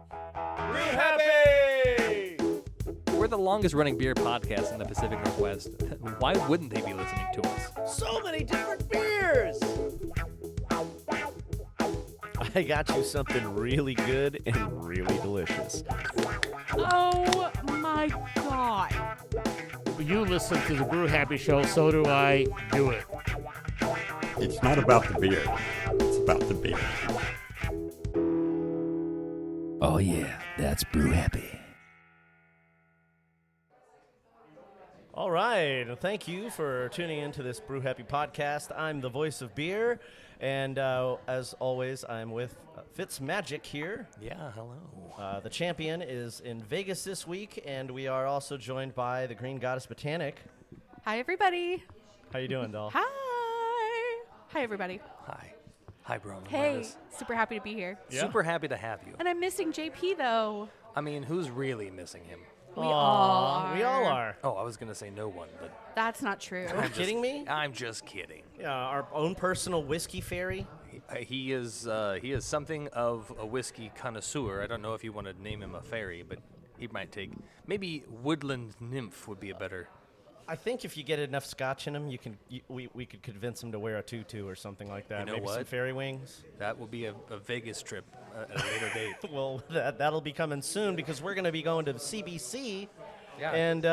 Brew Happy! We're the longest running beer podcast in the Pacific Northwest. Why wouldn't they be listening to us? So many different beers! I got you something really good and really delicious. Oh my God. You listen to the Brew Happy show, so do I. Do it. It's not about the beer. It's about the beer. Oh yeah, that's Brew Happy. All right. Well, thank you for tuning into this Brew Happy podcast. I'm the voice of beer, and as always, I'm with Fitz Magic here. Yeah, hello. The champion is in Vegas this week, and we are also joined by the Green Goddess Botanic. Hi, everybody. How you doing, doll? Hi. Hi, everybody. Hi. Hi, Bronwyn. Hey, super happy to be here. Yeah. Super happy to have you. And I'm missing JP, though. I mean, who's really missing him? We all are. We all are. Oh, I was going to say no one, but That's not true. Are you kidding me? I'm just kidding. Yeah, our own personal whiskey fairy. He is something of a whiskey connoisseur. I don't know if you want to name him a fairy, but he might take... Maybe woodland nymph would be a better... I think if you get enough scotch in him, we could convince him to wear a tutu or something like that. You know Maybe some what? fairy wings. That will be a Vegas trip at a later date. Well, that'll be coming soon because we're going to be going to CBC. Yeah. And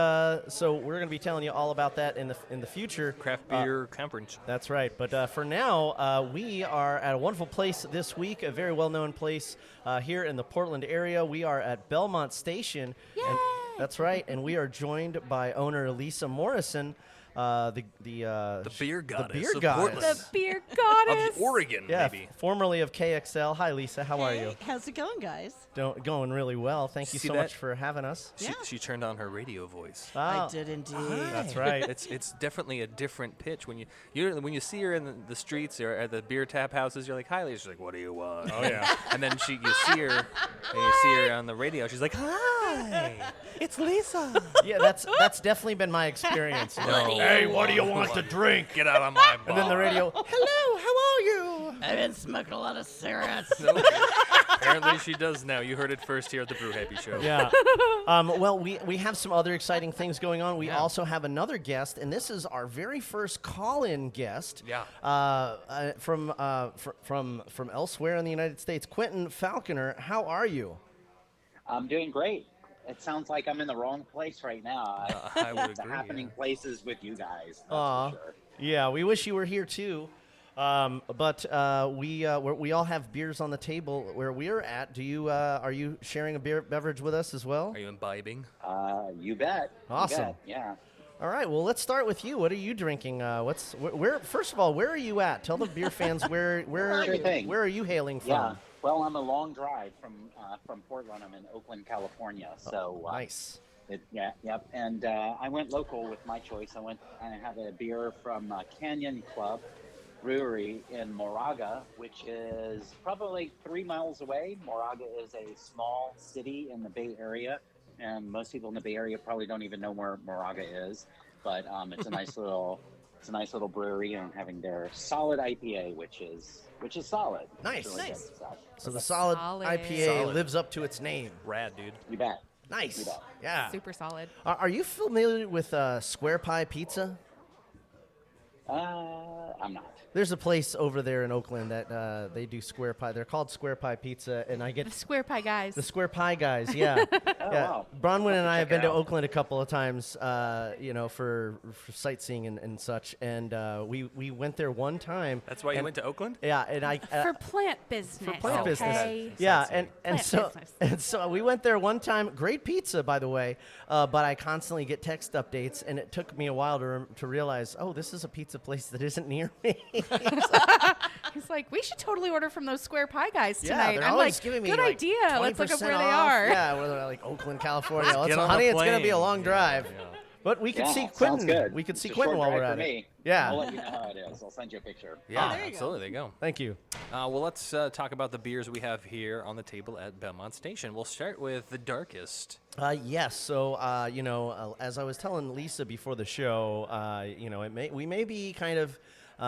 so we're going to be telling you all about that in the future. Craft beer conference. That's right. But for now, we are at a wonderful place this week, a very well-known place here in the Portland area. We are at Belmont Station. Yay! And that's right. And we are joined by owner Lisa Morrison, the beer goddess beer of goddess. Portland. The beer goddess. Of Oregon, Yeah, maybe. formerly of KXL. Hi, Lisa. How are you? How's it going, guys? Going really well. Thank you See so that? much for having us. She turned on her radio voice. Ah, I did indeed. That's right. It's definitely a different pitch when you see her in the streets or at the beer tap houses. You're like, hi, Lisa. She's like, what do you want? Oh yeah. And then you see her on the radio. She's like, hi, it's Lisa. Yeah, that's definitely been my experience. Hey, what do you want to drink? Get out of my bar. And then the radio, hello, how are you? I've been smoking a lot of cigarettes. Apparently she does now. You heard it first here at the Brew Happy Show. Yeah. Well, we have some other exciting things going on. We Yeah. also have another guest, and this is our very first call-in guest. Yeah. From elsewhere in the United States, Quentin Falconer. How are you? I'm doing great. It sounds like I'm in the wrong place right now. I would It's agree. happening places with you guys. That's Aw. for sure. Yeah, we wish you were here too. But we all have beers on the table where we're at. Are you sharing a beverage with us as well? Are you imbibing? You bet. You Awesome. bet. Yeah. All right. Well, let's start with you. What are you drinking? Where? First of all, where are you at? Tell the beer fans where Sure thing. where are you hailing from? Yeah. Well, I'm a long drive from Portland. I'm in Oakland, California. So Nice. Yep. And I went local with my choice. I had a beer from Canyon Club Brewery in Moraga, which is probably 3 miles away. Moraga is a small city in the Bay Area, and most people in the Bay Area probably don't even know where Moraga is. But it's a nice little brewery, and having their solid IPA, which is solid. It's Nice. really Nice. good stuff. So the solid Solid. IPA Solid. lives up to its name. Rad, dude. You bet. Nice. You bet. Yeah. Super solid. Are you familiar with Square Pie Pizza? I'm not. There's a place over there in Oakland that they do square pie. They're called Square Pie Pizza, and I get The square pie guys. the Square Pie guys. Yeah, wow. Bronwyn and I have check been it to out. Oakland a couple of times, for sightseeing and such. And we went there one time. That's why you and- went to Oakland? Yeah, and I for plant business. for plant business. okay? Yeah, Sightseeing. and Plant so we went there one time. Great pizza, by the way. But I constantly get text updates, and it took me a while to realize, oh, this is a pizza place that isn't near me. He's like, we should totally order from those square pie guys Yeah, tonight. they're I'm always like, giving me good like idea. Let's look up 20% where they off. are. Yeah, we're like Oakland, California. Get on a Honey, it's gonna be a plane. long drive. Yeah. But we could Yeah, see sounds Quentin. good. We could It's see a Quentin short while we're drive at for it. me. Yeah. I'll let you know how it is. I'll send you a picture. Yeah, there you go. absolutely. There you go. Thank you. Well, let's talk about the beers we have here on the table at Belmont Station. We'll start with the darkest. Yes. So, as I was telling Lisa before the show, we may be kind of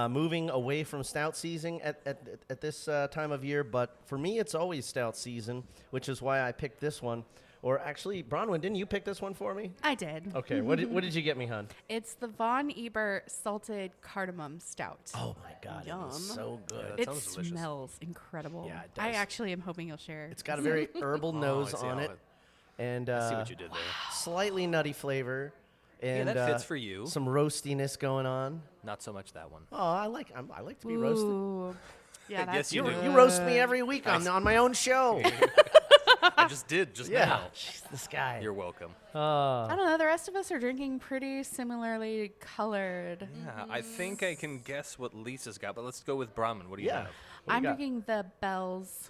moving away from stout season at this time of year. But for me, it's always stout season, which is why I picked this one. Or actually, Bronwyn, didn't you pick this one for me? I did. Okay, what did you get me, hon? It's the Von Ebert Salted Cardamom Stout. Oh my God, Yum. it is so good. That It sounds delicious. smells incredible. Yeah, it I does. actually am hoping you'll share. It's got a very herbal nose I see on how it, and I see what you did there. slightly nutty flavor. And that fits for you. Some roastiness going on. Not so much that one. Oh, I like to be roasted. Ooh. Yeah, Yes, that's you do. good. You roast me every week on my own show. I just did just Yeah, now. Jeez, this guy. You're welcome. I don't know. The rest of us are drinking pretty similarly colored. Yeah, I think I can guess what Lisa's got, but let's go with Brahman. What do you Yeah. have? What do I'm you got? drinking the Bell's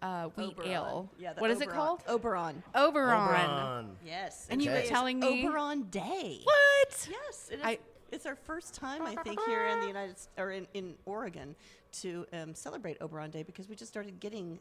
wheat Oberon. ale. Yeah, the What is it Oberon. called? Oberon. Oberon. Oberon. Yes. And you were today is telling me- Oberon Day. What? Yes, it is. I- It's our first time, I think, here in the in Oregon to celebrate Oberon Day because we just started getting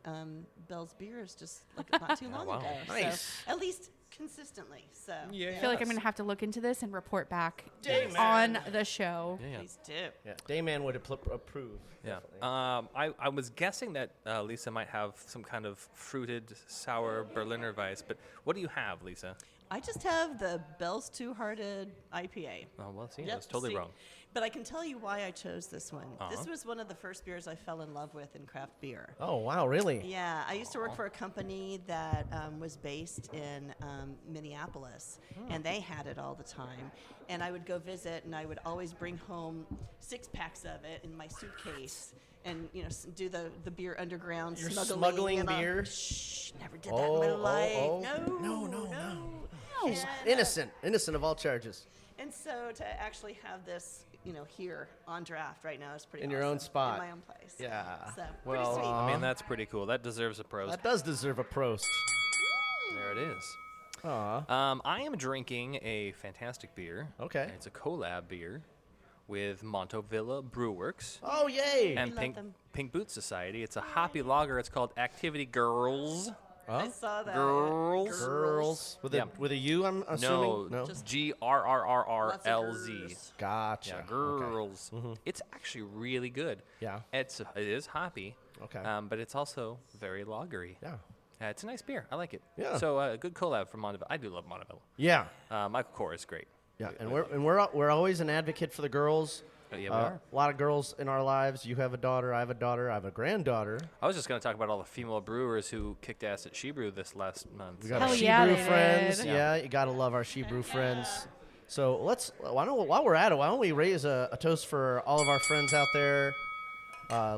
Bell's beers just like not too long wow. ago. Nice. So, at least consistently. So I feel like I'm going to have to look into this and report back Damian. on the show. Yeah. please do. Yeah, Damian would approve. Yeah. definitely. I was guessing that Lisa might have some kind of fruited sour Berliner Weiss, but what do you have, Lisa? I just have the Bell's Two-Hearted IPA. Oh, well, see, I Yep, was totally see. wrong. But I can tell you why I chose this one. This Uh-huh. was one of the first beers I fell in love with in craft beer. Oh wow, really? Yeah, I used to work for a company that was based in Minneapolis, and they had it all the time. And I would go visit, and I would always bring home 6 packs of it in my suitcase, and do the beer underground You're smuggling. smuggling and beer? Shh, never did that in my life. No. He's And, innocent of all charges. And so to actually have this, here on draft right now is pretty In your own awesome. spot. In my own place. Yeah. So Well, pretty sweet. I mean, that's pretty cool. That deserves a prost. That does deserve a prost. There it is. Aw. I am drinking a fantastic beer. Okay. It's a collab beer with Montevilla Brewworks Oh yay! and love Pink, them. Pink Boot Society. It's a hoppy lager. It's called Activity Girls. I saw that. Girls. Girls with Yeah. a U, I'm assuming. No, Just GRRRRLZ. girls. Gotcha. Yeah, Okay. girls. It's actually really good. Yeah. It is hoppy. Okay. But it's also very lagery. Yeah. It's a nice beer. I like it. Yeah. So a good collab from Montevilla. I do love Montevilla. Yeah. Michael Kors is great. Yeah. And we're always an advocate for the girls. Yeah, we are. A lot of girls in our lives. You have a daughter. I have a daughter. I have a granddaughter. I was just going to talk about all the female brewers who kicked ass at She Brew this last month. We got Hell our She yeah, Brew they friends. did. Yeah, you gotta love our She Brew friends. So while we're at it, why don't we raise a toast for all of our friends out there,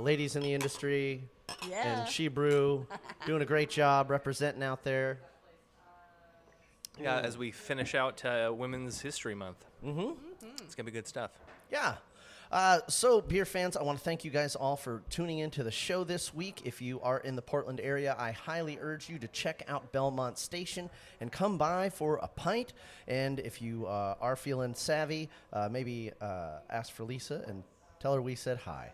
ladies in the industry, Yeah. and She Brew, doing a great job representing out there. Yeah, as we finish out Women's History Month. It's going to be good stuff. Yeah. So, beer fans, I want to thank you guys all for tuning into the show this week. If you are in the Portland area, I highly urge you to check out Belmont Station and come by for a pint. And if you are feeling savvy, maybe ask for Lisa and tell her we said hi.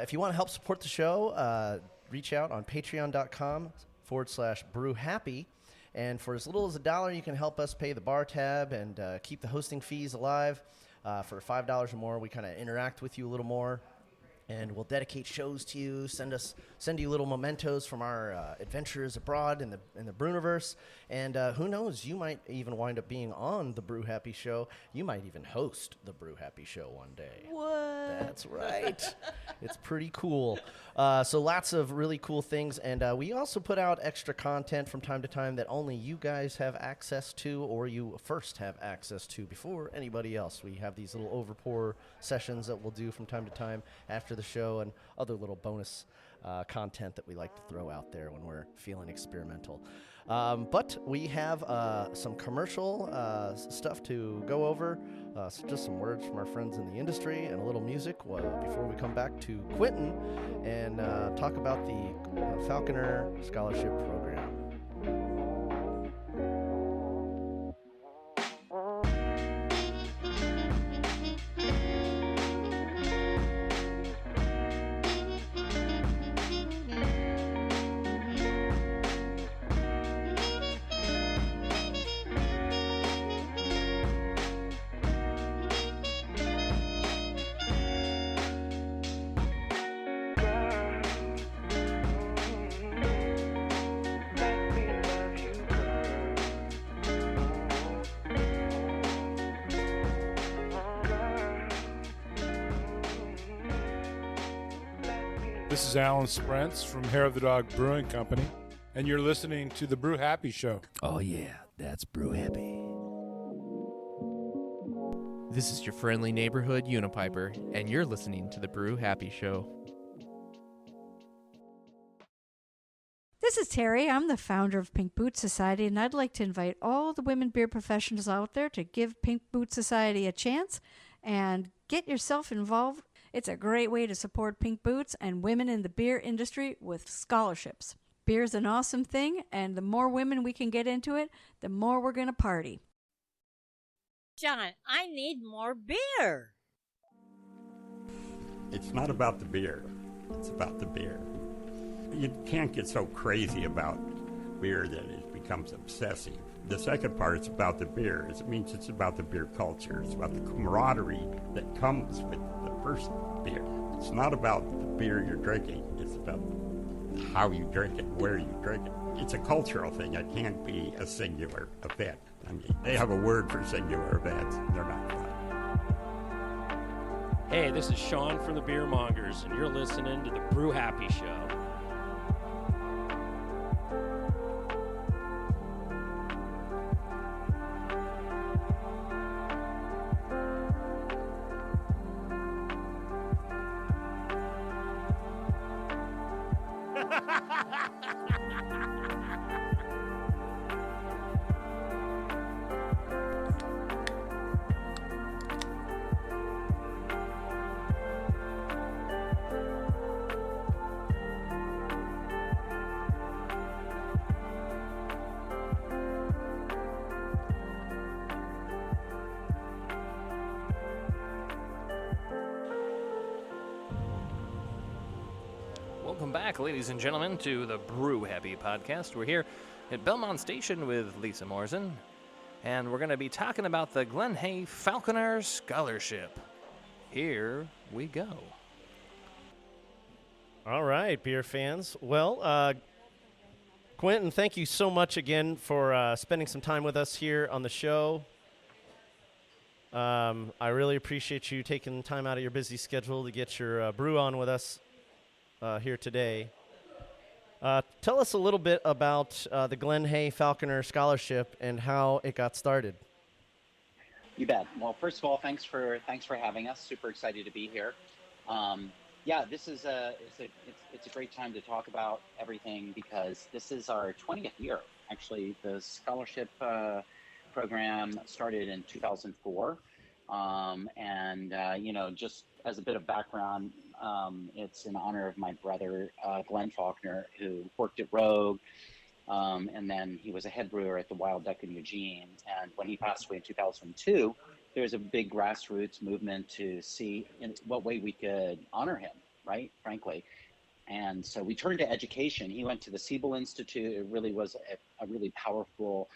If you want to help support the show, reach out on patreon.com/Brew Happy. And for as little as $1, you can help us pay the bar tab and keep the hosting fees alive. For $5 or more, we kind of interact with you a little more, and we'll dedicate shows to you. Send you little mementos from our adventures abroad in the Brewniverse. And who knows, you might even wind up being on the Brew Happy Show. You might even host the Brew Happy Show one day. What? That's right. It's pretty cool. So lots of really cool things. And we also put out extra content from time to time that only you guys have access to, or you first have access to before anybody else. We have these little overpour sessions that we'll do from time to time after the show, and other little bonus content that we like to throw out there when we're feeling experimental. But we have some commercial stuff to go over, so just some words from our friends in the industry and a little music before we come back to Quentin and talk about the Falconer Scholarship Program. This is Alan Sprentz from Hair of the Dog Brewing Company, and you're listening to the Brew Happy Show. Oh, yeah, that's Brew Happy. This is your friendly neighborhood Unipiper, and you're listening to the Brew Happy Show. This is Terry. I'm the founder of Pink Boot Society, and I'd like to invite all the women beer professionals out there to give Pink Boot Society a chance and get yourself involved. It's a great way to support Pink Boots and women in the beer industry with scholarships. Beer's an awesome thing, and the more women we can get into it, the more we're going to party. John, I need more beer. It's not about the beer. It's about the beer. You can't get so crazy about beer that it becomes obsessive. The second part is about the beer. It means it's about the beer culture. It's about the camaraderie that comes with the first beer. It's not about the beer you're drinking. It's about how you drink it, where you drink it. It's a cultural thing. It can't be a singular event. I mean, they have a word for singular events. They're not fun. Hey, this is Sean from the Beer Mongers, and you're listening to the Brew Happy Show. Welcome back, ladies and gentlemen, to the Brew Happy podcast. We're here at Belmont Station with Lisa Morrison, and we're going to be talking about the Glen Falconer Scholarship. Here we go. All right, beer fans. Well, Quentin, thank you so much again for spending some time with us here on the show. I really appreciate you taking time out of your busy schedule to get your brew on with us here today. Tell us a little bit about the Glen Falconer Scholarship and how it got started. You bet. Well, first of all, thanks for having us. Super excited to be here. Yeah, this is it's a great time to talk about everything because this is our 20th year. Actually, the scholarship program started in 2004, and just as a bit of background. It's in honor of my brother, Quentin Falconer, who worked at Rogue, and then he was a head brewer at the Wild Duck in Eugene. And when he passed away in 2002, there was a big grassroots movement to see in what way we could honor him, right, frankly. And so we turned to education. He went to the Siebel Institute. It really was a really powerful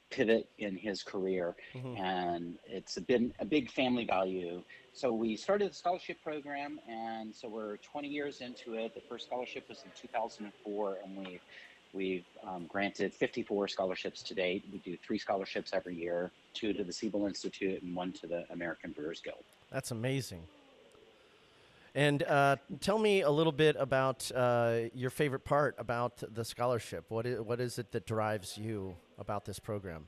pivot in his career, and it's been a big family value. So we started the scholarship program, and so we're 20 years into it. The first scholarship was in 2004, and we've granted 54 scholarships to date. We do 3 scholarships every year, 2 to the Siebel Institute and 1 to the American Brewers Guild. That's amazing. And tell me a little bit about your favorite part about the scholarship. What is it that drives you about this program?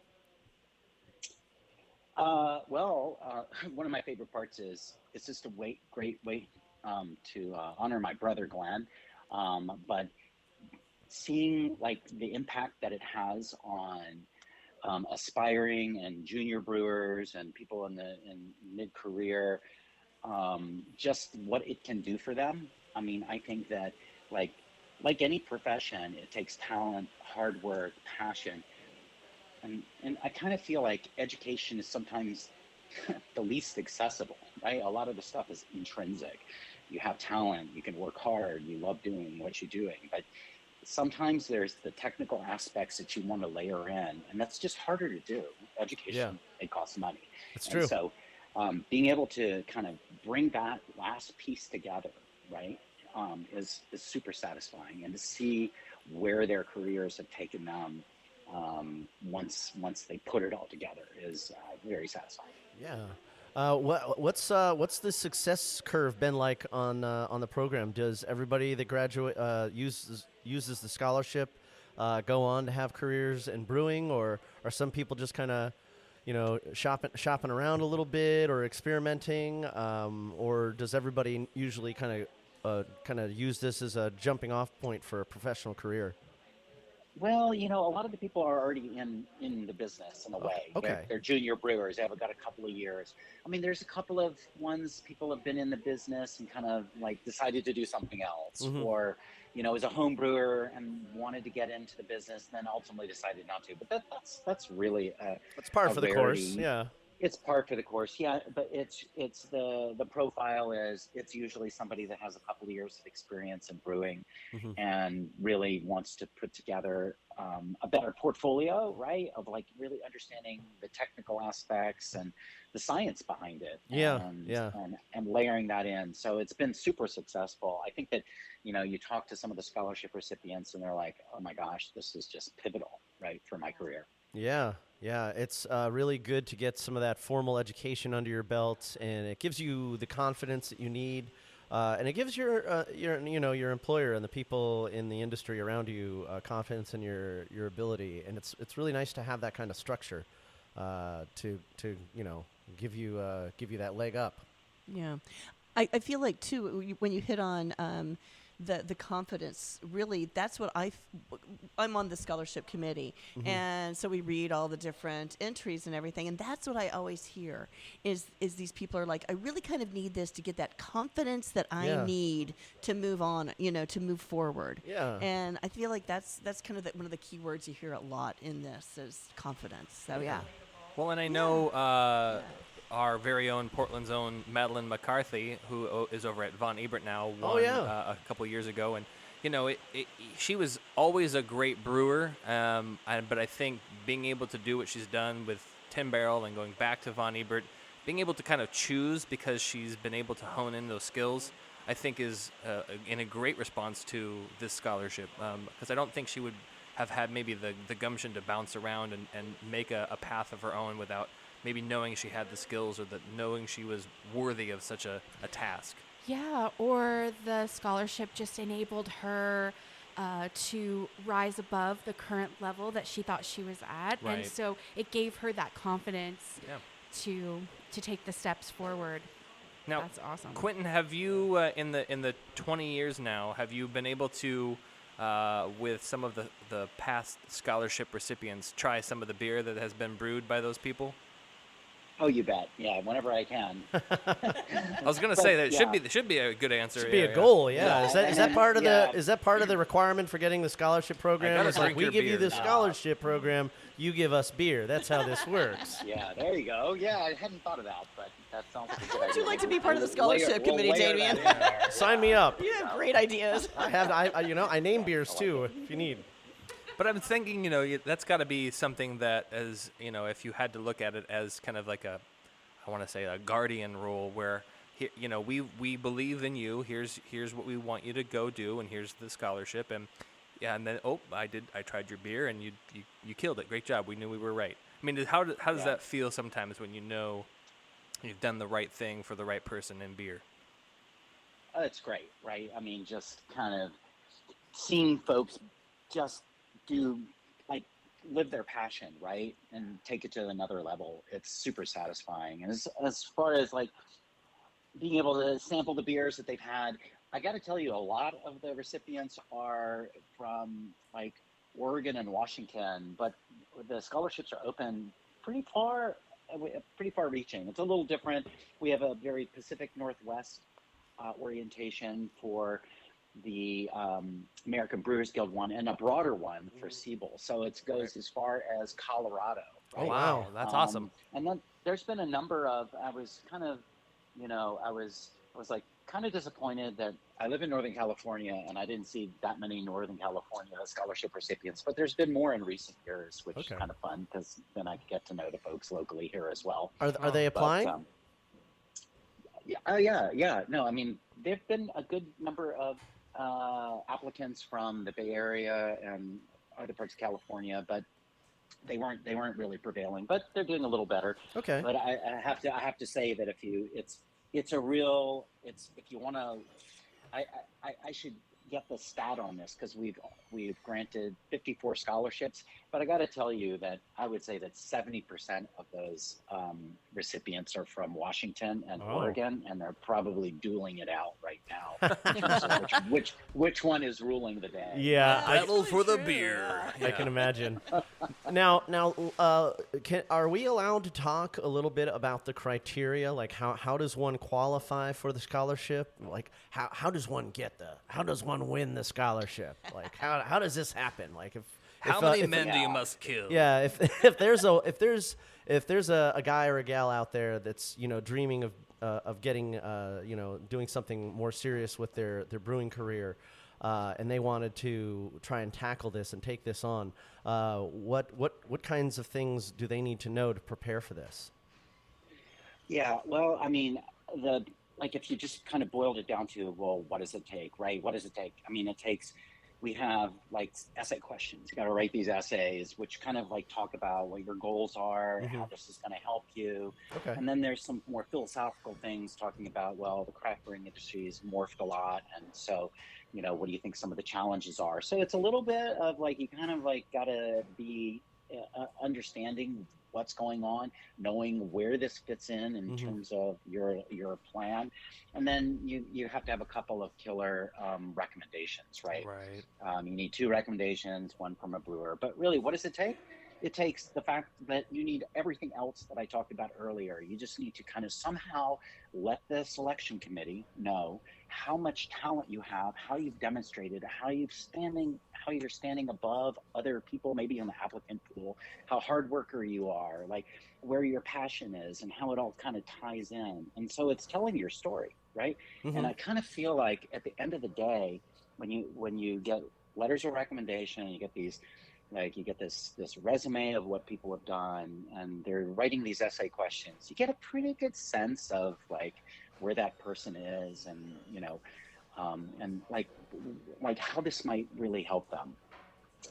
One of my favorite parts is it's just a great way to honor my brother Glen, but seeing like the impact that it has on aspiring and junior brewers and people in mid-career, just what it can do for them. I mean, I think that like any profession, it takes talent, hard work, passion. And I kind of feel like education is sometimes the least accessible, right? A lot of the stuff is intrinsic. You have talent, you can work hard, you love doing what you're doing, but sometimes there's the technical aspects that you want to layer in, and that's just harder to do. Education, it costs money. That's true. So being able to kind of bring that last piece together, right, is super satisfying, and to see where their careers have taken them once they put it all together is very satisfying. Yeah. What's the success curve been like on the program? Does everybody that graduate uses the scholarship go on to have careers in brewing, or are some people just kind of shopping around a little bit or experimenting, or does everybody usually kind of use this as a jumping off point for a professional career? Well, a lot of the people are already in the business in a way. Okay. They're junior brewers. They have got a couple of years. I mean, there's a couple of ones people have been in the business and kind of like decided to do something else, or as a home brewer and wanted to get into the business, then ultimately decided not to. But that's really that's par for the course. Yeah. It's par for the course, yeah. But it's the profile is it's usually somebody that has a couple of years of experience in brewing and really wants to put together a better portfolio, right? Of like really understanding the technical aspects and the science behind it. And layering that in. So it's been super successful. I think that you talk to some of the scholarship recipients and they're like, oh my gosh, this is just pivotal, right, for my career. Yeah, it's really good to get some of that formal education under your belt, and it gives you the confidence that you need, and it gives your employer and the people in the industry around you confidence in your ability, and it's really nice to have that kind of structure to give you that leg up. Yeah, I feel like too when you hit on the confidence, really, that's what I'm on the scholarship committee. And so we read all the different entries and everything. And that's what I always hear is these people are like, I really kind of need this to get that confidence that I need to move on, to move forward. Yeah. And I feel like that's kind of one of the key words you hear a lot in this is confidence. So, yeah. Well, and I know our very own Portland's own Madeline McCarthy, who is over at Von Ebert now, won a couple years ago. And, she was always a great brewer, but I think being able to do what she's done with Tin Barrel and going back to Von Ebert, being able to kind of choose because she's been able to hone in those skills, I think is in a great response to this scholarship, because I don't think she would have had maybe the gumption to bounce around and make a path of her own without maybe knowing she had the skills or knowing she was worthy of such a task. Yeah, or the scholarship just enabled her to rise above the current level that she thought she was at. Right. And so it gave her that confidence to take the steps forward. Now, that's awesome. Quentin, have you, in the 20 years now, have you been able to, with some of the past scholarship recipients, try some of the beer that has been brewed by those people? Oh, you bet. Yeah, whenever I can. I was going to say that should be a good answer. Should be a goal. Yeah. Is that part of the requirement for getting the scholarship program? It's like we give you the scholarship program, you give us beer. That's how this works. Yeah, there you go. Yeah, I hadn't thought of that, but that sounds like a good idea. Would you like to be part of the scholarship committee, Damian? Sign me up. You have great ideas. I name beers too if you need. But I'm thinking, that's got to be something that, as if you had to look at it as kind of like a guardian rule, where we believe in you. Here's what we want you to go do, and here's the scholarship, and then I tried your beer, and you killed it. Great job. We knew we were right. I mean, how does that feel sometimes when you've done the right thing for the right person in beer? It's great, right? I mean, just kind of seeing folks just live their passion, right, and take it to another level. It's super satisfying. And as far as being able to sample the beers that they've had, I got to tell you, a lot of the recipients are from Oregon and Washington, but the scholarships are open pretty far reaching. It's a little different. We have a very Pacific Northwest orientation for the American Brewers Guild one, and a broader one for Siebel. So it goes as far as Colorado. Right? Oh, wow. That's awesome. And then there's been a number of, I was kind of, kind of disappointed that I live in Northern California and I didn't see that many Northern California scholarship recipients, but there's been more in recent years, which is kind of fun because then I get to know the folks locally here as well. Are they applying? Yeah. No, I mean, there've been a good number of applicants from the Bay Area and other parts of California, but they weren't really prevailing, but they're doing a little better. Okay. But I have to say that if you if you want to, I should get the stat on this because we've granted 54 scholarships, but I got to tell you that I would say that 70% of those recipients are from Washington and Oregon, and they're probably dueling it out right now in terms of which one is ruling the day. Yeah, battle for the beer. I can imagine. Now, are we allowed to talk a little bit about the criteria? Like, how does one qualify for the scholarship? Like, how does one win the scholarship? Like, how does this happen? Like, how many men do you must kill? Yeah, if there's a guy or a gal out there that's dreaming of getting doing something more serious with their brewing career, and they wanted to try and tackle this and take this on, what kinds of things do they need to know to prepare for this? Yeah, well, I mean, if you just kind of boiled it down to, well, what does it take, right? What does it take? I mean, we have like essay questions. You got to write these essays, which kind of like talk about what your goals are, how this is going to help you. Okay. And then there's some more philosophical things talking about, well, the craft brewing industry has morphed a lot. And so, what do you think some of the challenges are? So it's a little bit of like, you kind of like got to be understanding what's going on, knowing where this fits in terms of your plan, and then you have to have a couple of killer recommendations, right? Right. You need 2 recommendations, 1 from a brewer. But really, what does it take? It takes the fact that you need everything else that I talked about earlier. You just need to kind of somehow let the selection committee know how much talent you have, how you've demonstrated, how you're standing above other people, maybe in the applicant pool, how hard worker you are, like where your passion is and how it all kind of ties in. And so it's telling your story, right? And I kind of feel like at the end of the day, when you get letters of recommendation, you get these, like you get this resume of what people have done, and they're writing these essay questions. You get a pretty good sense of like where that person is, and and like how this might really help them.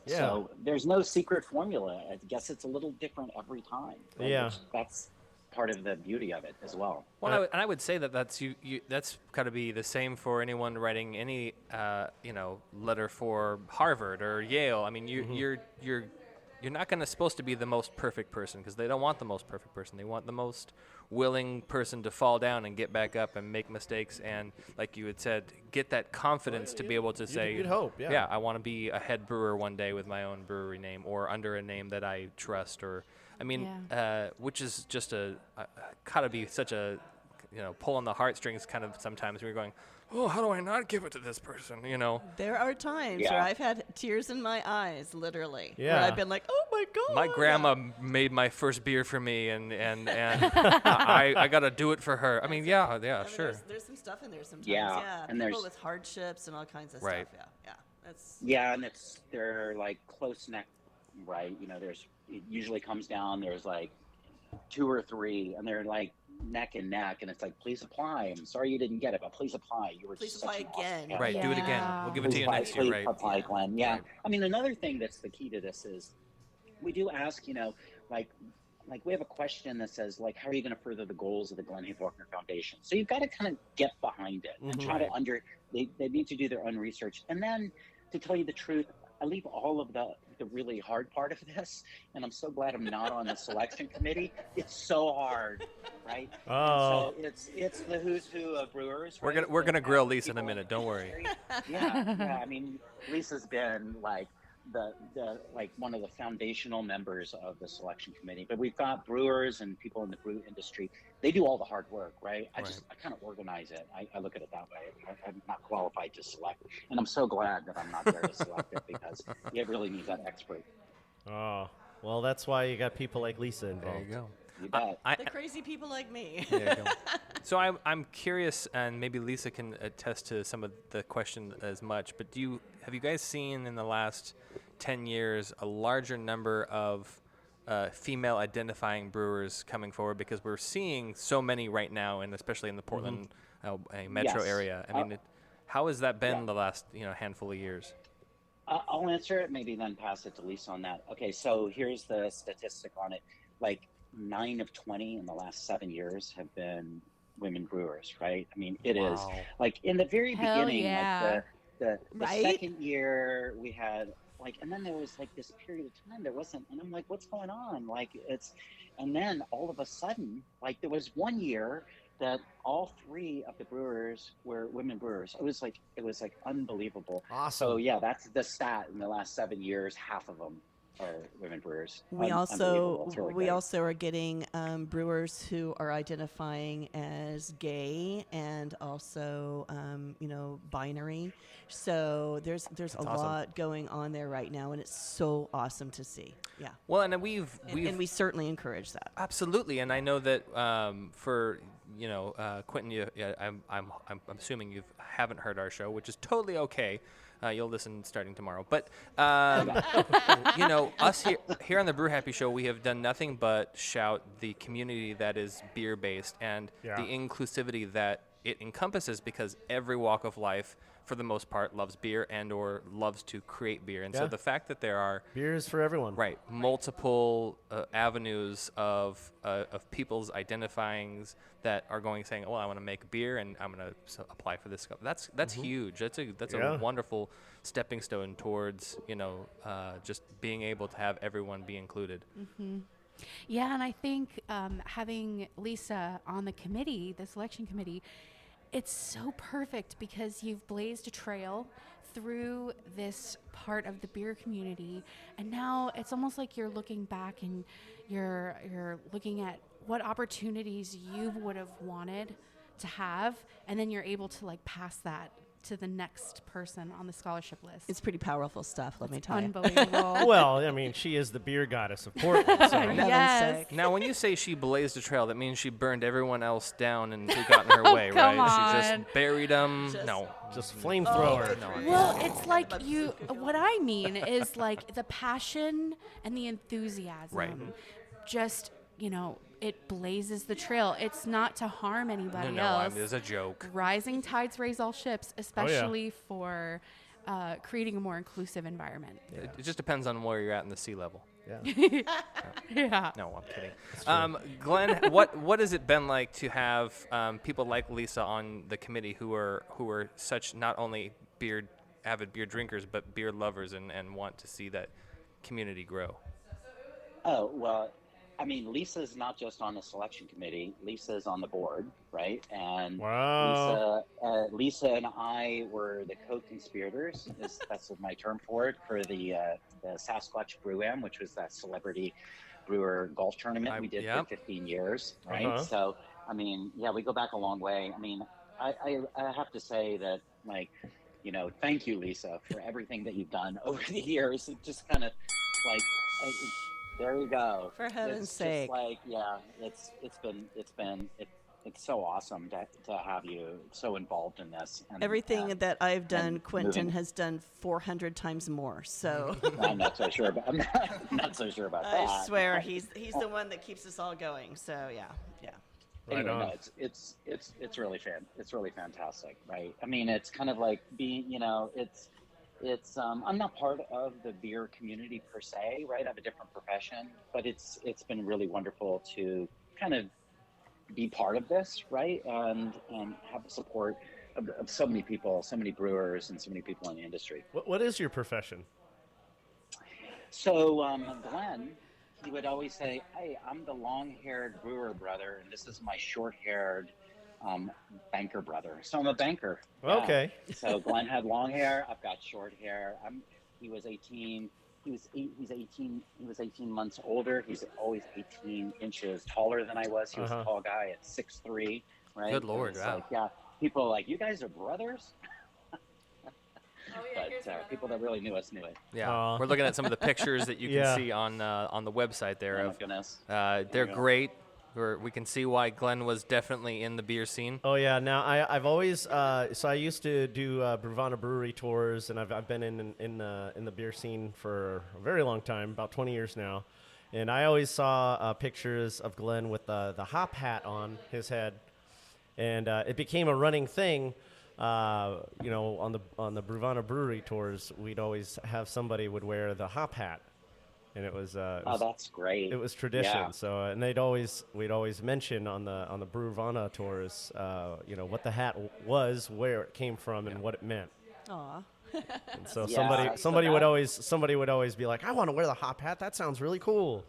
Yeah. So there's no secret formula. I guess it's a little different every time. Right? Yeah, that's part of the beauty of it as well. Well, and I would say that that's that's got to be the same for anyone writing any letter for Harvard or Yale. I mean, you're not supposed to be the most perfect person, because they don't want the most perfect person. They want the most willing person to fall down and get back up and make mistakes, and like you had said, get that confidence to be able to say, you'd hope, yeah, I want to be a head brewer one day with my own brewery name or under a name that I trust, or I mean, which is just gotta be such a pull on the heartstrings kind of sometimes. We're going, oh, how do I not give it to this person? There are times where I've had tears in my eyes, literally. Yeah. Where I've been like, oh my God. My grandma made my first beer for me, and I got to do it for her. I mean, sure. There's some stuff in there sometimes. Yeah. And people with hardships and all kinds of right. stuff. Yeah. And they're like close neck, right? It usually comes down, there's like 2 or 3, and they're like neck and neck, and it's like, please apply. I'm sorry you didn't get it, but please apply. You were please such apply an again. awesome Right, do it again. We'll give it to you next year, right? Apply, Glen. Yeah. Right. I mean, another thing that's the key to this is we do ask, like we have a question that says, like, how are you going to further the goals of the Glen Falconer Foundation? So you've got to kind of get behind it and try to they need to do their own research. And then, to tell you the truth, I leave all of the really hard part of this, and I'm so glad I'm not on the selection committee. It's so hard, right? Oh, so it's the who's who of brewers. Right? We're gonna grill Lisa in a minute. Don't worry. Yeah. I mean, Lisa's been like the like one of the foundational members of the selection committee. But we've got brewers and people in the brew industry. They do all the hard work, right? I kind of organize it. I look at it that way. I'm not qualified to select, and I'm so glad that I'm not there to select it, because you really need that expert. Oh, well, that's why you got people like Lisa involved. There you go. You bet. The crazy people like me. There you go. So I'm curious, and maybe Lisa can attest to some of the question as much, but have you guys seen in the last 10 years a larger number of female identifying brewers coming forward? Because we're seeing so many right now, and especially in the Portland metro area. I mean, how has that been the last handful of years? I'll answer it, maybe then pass it to Lisa on that. Okay, so here's the statistic on it. Like 9 of 20 in the last 7 years have been women brewers, right? I mean, it is like in the very Hell beginning, yeah. like the Right? second year we had like, and then there was like this period of time there wasn't, and I'm like, what's going on? Like and then all of a sudden, like there was 1 year that all 3 of the brewers were women brewers. It was like unbelievable. Awesome. So yeah, that's the stat. In the last 7 years, half of them are women brewers. We Unbelievable. It's really great. also are getting brewers who are identifying as gay and also binary. So there's a lot going on there right now, and it's so awesome to see. Yeah. Well, and and we certainly encourage that. Absolutely, and I know that for Quentin, I'm assuming you haven't heard our show, which is totally okay. You'll listen starting tomorrow. But us here on the Brew Happy Show, we have done nothing but shout the community that is beer based and the inclusivity that it encompasses, because every walk of life, for the most part, loves beer and or loves to create beer. And so the fact that there are beer is for everyone, right? Multiple avenues of people's identifyings that are saying, "Oh, I want to make beer and I'm going to apply for this stuff." That's huge. That's a wonderful stepping stone towards just being able to have everyone be included. Mm-hmm. Yeah, and I think having Lisa on the committee, the selection committee, it's so perfect because you've blazed a trail through this part of the beer community, and now it's almost like you're looking back and you're looking at what opportunities you would have wanted to have, and then you're able to pass that to the next person on the scholarship list. It's pretty powerful stuff, let me tell you. Unbelievable. Well, I mean, she is the beer goddess of Portland. So. Yes. Now, when you say she blazed a trail, that means she burned everyone else down and who got in her way, right? On. She just buried them. Just flamethrower. Well, it's like what I mean is like the passion and the enthusiasm. Right. Just, it blazes the trail. It's not to harm anybody No, else. it's a joke. Rising tides raise all ships, especially for creating a more inclusive environment. Yeah. It just depends on where you're at in the sea level. Yeah. Yeah. No, I'm kidding. Glenn, what has it been like to have people like Lisa on the committee who are such not only avid beer drinkers but beer lovers and want to see that community grow? Oh, well, I mean, Lisa's not just on the selection committee. Lisa's on the board, right? And Lisa and I were the co-conspirators. That's my term for it, for the Sasquatch Brew-Am, which was that celebrity brewer golf tournament we did for 15 years, right? So, I mean, we go back a long way. I mean, I have to say that, thank you, Lisa, for everything that you've done over the years. It just kind of there you go. For heaven's sake. It's so awesome to have you so involved in this. And, everything that I've done, Quentin has done 400 times more. So I'm not so sure about that. I swear he's the one that keeps us all going. So yeah. Anyway, no, it's really fantastic, right? I mean, it's kind of like being, I'm not part of the beer community per se, right? I have a different profession, but it's been really wonderful to kind of be part of this, right? And have the support of so many people, so many brewers, and so many people in the industry. What is your profession? So Glen, he would always say, "Hey, I'm the long-haired brewer brother, and this is my short-haired banker brother." So I'm a banker. Okay. So Glenn had long hair. I've got short hair. He was 18. He's 18 months older. He's always 18 inches taller than I was. He was a tall guy at 6'3", right? Good Lord, wow. People are like, "You guys are brothers?" But people that really knew us knew it. Yeah, we're looking at some of the pictures that you can see on the website there. Oh my goodness. They're great. We can see why Glenn was definitely in the beer scene. Oh yeah. Now I've always so I used to do Bruvana brewery tours, and I've been in the beer scene for a very long time, about 20 years now, and I always saw pictures of Glenn with the hop hat on his head, and it became a running thing. on the Bruvana brewery tours, we'd always have somebody would wear the hop hat, and it was that's great. It was tradition. Yeah. So and we'd always mention on the Bruvana tours, what the hat was, where it came from, and what it meant. Aw. And so Yeah, somebody would always be like, I want to wear the hop hat. That sounds really cool.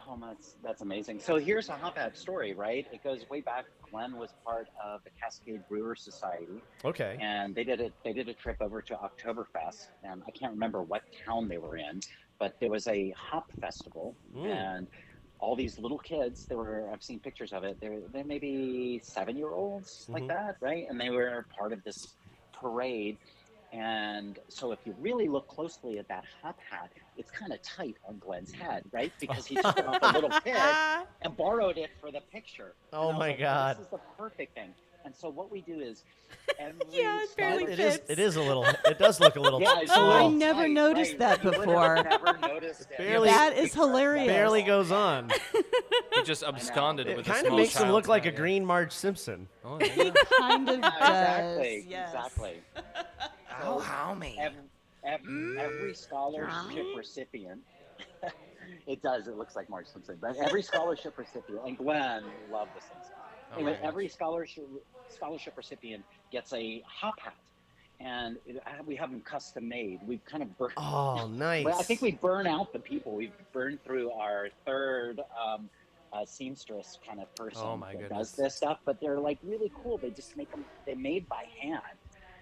Oh, that's amazing. So here's a hop hat story, right? It goes way back. Glen was part of the Cascade Brewers Society. Okay. And they did a trip over to Oktoberfest, and I can't remember what town they were in, but there was a hop festival, and all these little kids. I've seen pictures of it. They're maybe 7-year-olds like that, right? And they were part of this parade. And so if you really look closely at that hop hat, it's kind of tight on Glen's head, right? Because he took it off a little kid and borrowed it for the picture. Oh my God. This is the perfect thing. And so what we do is every it barely fits. It does look a little. Yeah, it's I never noticed that before. Never noticed it. That is hilarious. Barely goes on. He just absconded It with a kind of small makes him child. look like a green Marge Simpson. Oh, He kind of does. Exactly. Yes. Exactly. Oh, how me? Every scholarship recipient, it looks like Marge Simpson, but every scholarship recipient, and Glen loved this thing. Anyway, every scholarship recipient gets a hop hat, and we have them custom made. We've kind of burned. Oh, nice. Well, I think we burn out the people. We've burned through our third seamstress kind of person that does this stuff, but they're like really cool. They just make them. They're made by hand.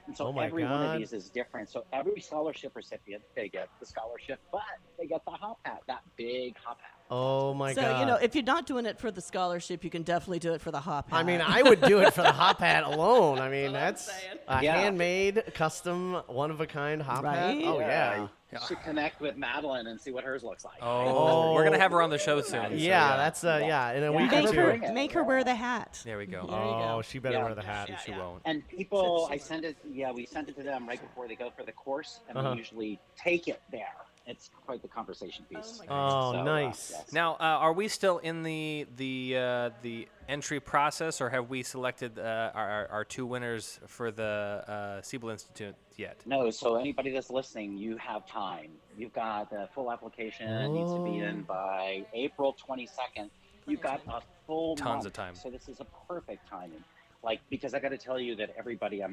And so every one of these is different. So every scholarship recipient, they get the scholarship, but they get the hop hat, that big hop hat. Oh my God. So, if you're not doing it for the scholarship, you can definitely do it for the hop hat. I mean, I would do it for the hop hat alone. I mean, that's a handmade, custom, one-of-a-kind hop hat. Oh, yeah. You should connect with Madeline and see what hers looks like. Oh, we're going to have her on the show soon. Yeah, that's, in a week or two. Make her wear the hat. There we go. Oh, she better wear the hat. She won't. And people, we send it to them right before they go for the course, and we usually take it there. It's quite the conversation piece. Oh, nice. Yes. Now, are we still in the entry process, or have we selected our two winners for the Siebel Institute yet? No, so anybody that's listening, you have time. You've got the full application needs to be in by April 22nd. You've got a full Tons month. of time. So this is a perfect timing. Because I got to tell you that everybody,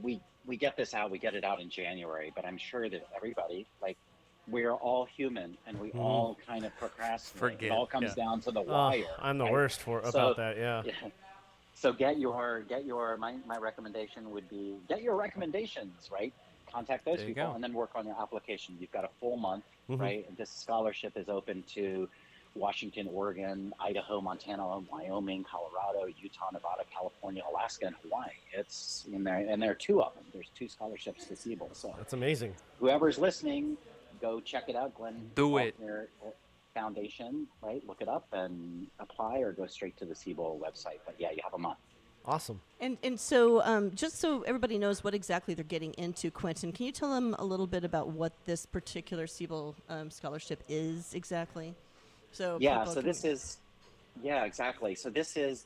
we get this out, we get it out in January, but I'm sure that everybody, we're all human, and we all kind of procrastinate. It all comes down to the wire. I'm the worst about that. Yeah. So my recommendation would be get your recommendations, right? Contact those people and then work on your application. You've got a full month, right? This scholarship is open to Washington, Oregon, Idaho, Montana, Wyoming, Colorado, Utah, Nevada, California, Alaska, and Hawaii. It's in there, and there are two of them. There's two scholarships to Siebel. So that's amazing. Whoever's listening, go check it out. Glen Falconer Foundation, right? Look it up and apply, or go straight to the Siebel website. But yeah, you have a month. Awesome. And so just so everybody knows what exactly they're getting into, Quentin, can you tell them a little bit about what this particular Siebel scholarship is exactly? So this is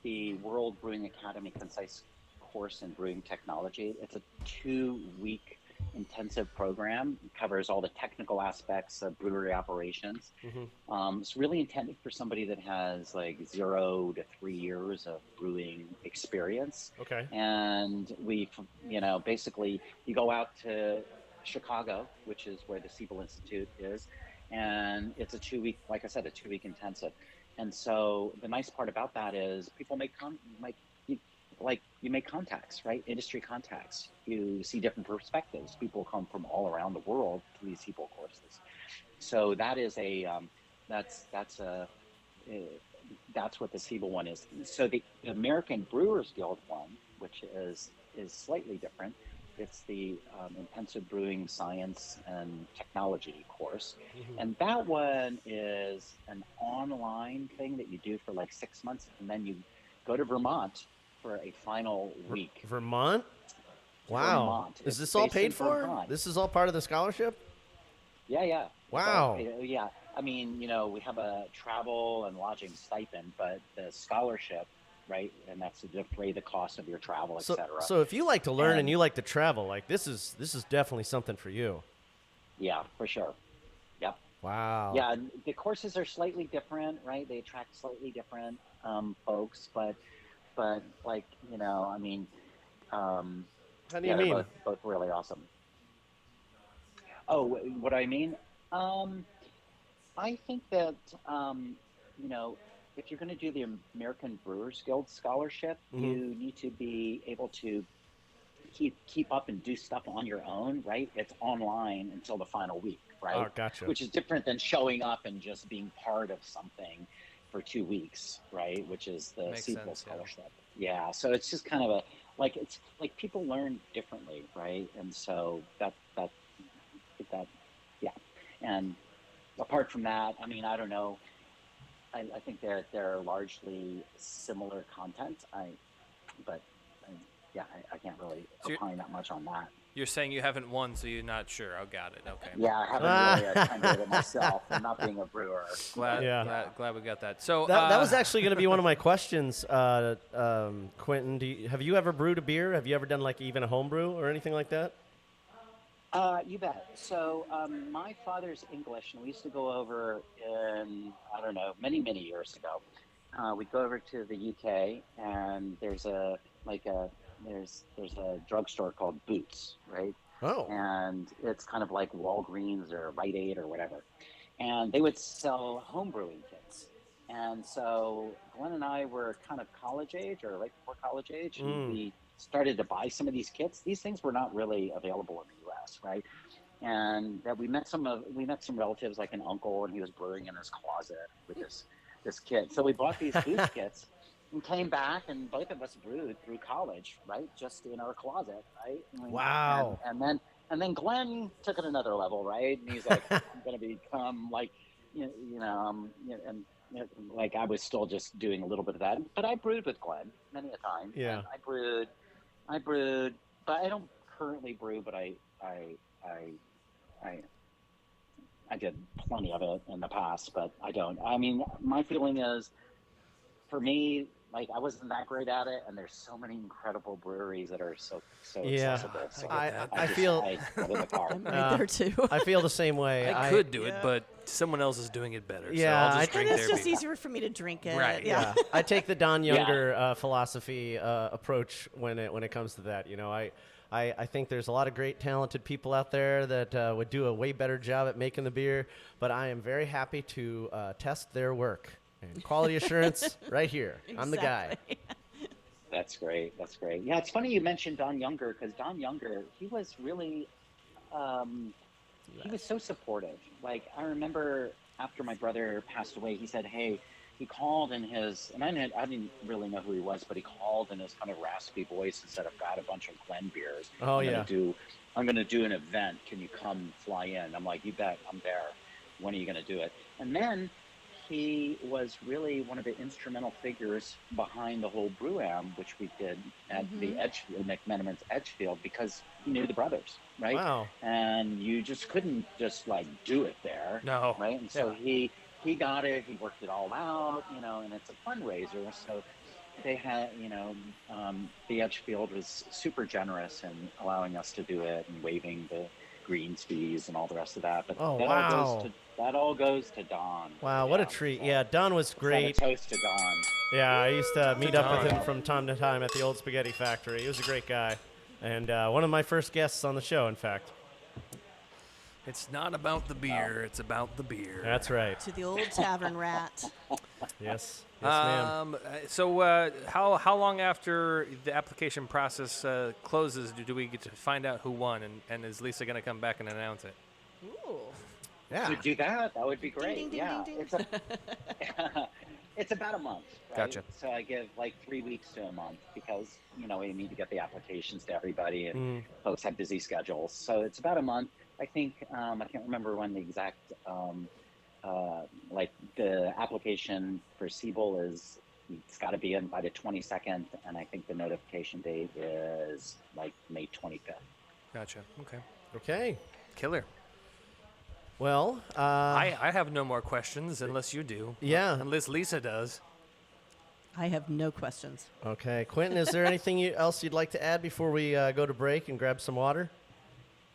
the World Brewing Academy Concise Course in Brewing Technology. It's a 2-week intensive program. It covers all the technical aspects of brewery operations. It's really intended for somebody that has 0 to 3 years of brewing experience. Okay. And we, basically you go out to Chicago, which is where the Siebel Institute is, and it's a 2-week, like I said, a 2-week intensive. And so the nice part about that is people you make contacts, right? Industry contacts. You see different perspectives. People come from all around the world to these Siebel courses. So that is that's what the Siebel one is. So the American Brewers Guild one, which is slightly different. It's the Intensive Brewing Science and Technology course. And that one is an online thing that you do for 6 months, and then you go to Vermont for a final week. Vermont? Wow. Vermont. Is this all paid for? Vermont. This is all part of the scholarship? Yeah. Wow. Yeah. I mean, we have a travel and lodging stipend, but the scholarship right? And that's to defray the cost of your travel, So, etc. so if you like to learn and you like to travel, like this is definitely something for you. Yeah, for sure. Yep. Wow. Yeah, and the courses are slightly different, right? They attract slightly different folks, but like, you know, I mean, how do yeah, you they're mean? both really awesome. Oh, what I mean? I think that, you know, if you're going to do the American Brewers Guild Scholarship, you need to be able to keep up and do stuff on your own, right? It's online until the final week, right? Oh, gotcha. Which is different than showing up and just being part of something for 2 weeks, right? Which is the Makes Sequel sense, yeah. Scholarship. Yeah, so it's just kind of a, like, it's like people learn differently, right? And so that, yeah. And apart from that, I mean, I don't know. I think they're largely similar content. Yeah, I can't really opine that much on that. You're saying you haven't won, so you're not sure. Oh, got it. Okay. Yeah, I haven't really attended it myself, and not being a brewer. Glad we got that. So that was actually going to be one of my questions, Quentin. Have you ever brewed a beer? Have you ever done like even a home brew or anything like that? You bet. So my father's English, and we used to go over in, I don't know, many years ago. We'd go over to the UK, and there's a drugstore called Boots, right? Oh. And it's kind of like Walgreens or Rite Aid or whatever. And they would sell home brewing kits. And so Glenn and I were kind of college age or right before college age, and we started to buy some of these kits. These things were not really available in the U.S., right? And that we met some relatives, like an uncle, and he was brewing in his closet with this kit. So we bought these Boots kits and came back, and both of us brewed through college, right? Just in our closet, right? Wow. And then Glenn took it another level, right? And he's like, I'm going to become like, like I was still just doing a little bit of that, but I brewed with Glenn many a time. Yeah. And I brewed, but I don't currently brew, but I did plenty of it in the past, but I don't. I mean, my feeling is, for me, like I wasn't that great at it, and there's so many incredible breweries that are so accessible. So I feel I'm right there too. I feel the same way. I could do it, but someone else is doing it better. Yeah, so I'll just drink it's their just beer. easier for me to drink it. Right. Yeah. I take the Don Younger philosophy approach when it comes to that. You know, I think there's a lot of great talented people out there that would do a way better job at making the beer, but I am very happy to test their work. And quality assurance right here. I'm the guy. That's great. Yeah, it's funny you mentioned Don Younger, because Don Younger, he was really, he was so supportive. Like, I remember after my brother passed away, he said, hey, he called in his, and I didn't really know who he was, but he called in his kind of raspy voice and said, I've got a bunch of Glen beers. I'm going to do an event. Can you come fly in? I'm like, you bet, I'm there. When are you going to do it? And then he was really one of the instrumental figures behind the whole Brew-Am, which we did at the Edgefield, McMenamin's Edgefield, because he knew the brothers, right? Wow. And you just couldn't just like do it there. No. Right? And so he got it, he worked it all out, and it's a fundraiser. So they had, the Edgefield was super generous in allowing us to do it and waiving the greens fees and all the rest of that. But that all goes to Don. Wow, what a treat. Yeah, Don was great. A toast to Don. Yeah, I used to meet up with him from time to time at the old spaghetti factory. He was a great guy. And one of my first guests on the show, in fact. It's not about the beer, it's about the beer. That's right. To the old tavern rat. Yes, ma'am. So how long after the application process closes do we get to find out who won, and is Lisa going to come back and announce it? Ooh. Yeah. To do that would be great. Ding, ding, yeah. ding, ding. It's about a month, right? Gotcha. So I give like 3 weeks to a month because, we need to get the applications to everybody, and folks have busy schedules. So it's about a month. I think, I can't remember when the exact, the application for Siebel is, it's got to be in by the 22nd, and I think the notification date is like May 25th. Gotcha. Okay. Killer. Well, I have no more questions unless you do. Yeah. Unless Lisa does. I have no questions. Okay. Quentin, is there anything else you'd like to add before we go to break and grab some water?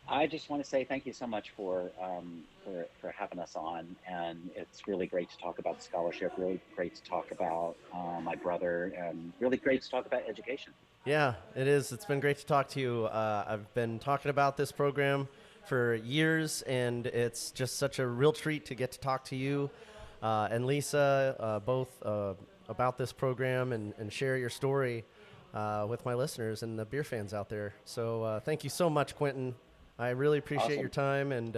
I just want to say thank you so much for having us on, and it's really great to talk about scholarship, really great to talk about my brother, and really great to talk about education. Yeah, it is. It's been great to talk to you. I've been talking about this program for years, and it's just such a real treat to get to talk to you and Lisa both about this program and share your story with my listeners and the beer fans out there. So thank you so much, Quentin. I really appreciate Awesome. your time, and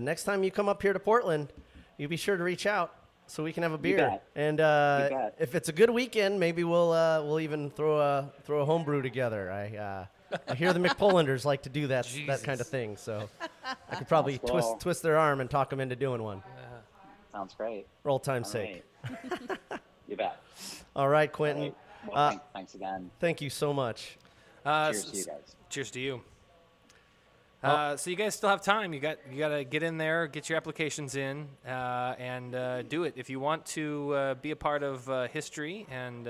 next time you come up here to Portland, you be sure to reach out so we can have a beer. bet. And You bet. if it's a good weekend, maybe we'll even throw a home brew together. I hear the McPollanders like to do that kind of thing, so I could probably Sounds cool. twist their arm and talk them into doing one. Sounds great. For old time's All sake. right. You bet. All right, Quentin. Well, thanks again. Thank you so much. Cheers to you guys. Cheers to you. So you guys still have time. You got to get in there, get your applications in, and do it. If you want to be a part of history and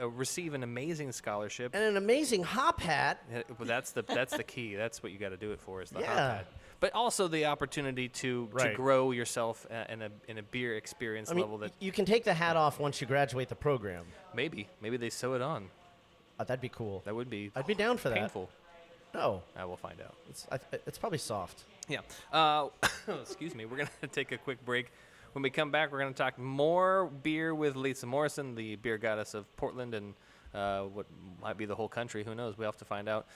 receive an amazing scholarship and an amazing hop hat. Well, that's the key. That's what you got to do it for, is the hop Yeah. hat. But also the opportunity to grow yourself in a beer experience level that you can take the hat off once you graduate the program. maybe they sew it on. That'd be cool. That would be. I'd be down for that. Painful. No. I will find out. It's probably soft. Yeah. Excuse me. We're going to take a quick break. When we come back, we're going to talk more beer with Lisa Morrison, the beer goddess of Portland and what might be the whole country. Who knows? We'll have to find out.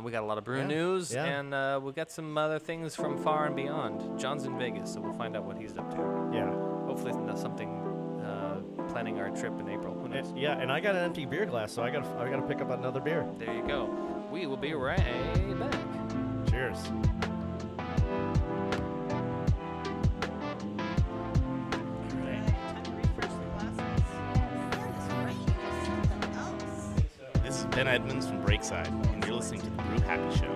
We got a lot of brew news, and we got some other things from far and beyond. John's in Vegas, so we'll find out what he's up to. Yeah. Hopefully it's something planning our trip in April. Who knows? Yeah, and I got an empty beer glass, so I got to pick up another beer. There you go. We will be right back. Cheers. This is Ben Edmonds from Breakside, and you're listening to the Brew Happy Show.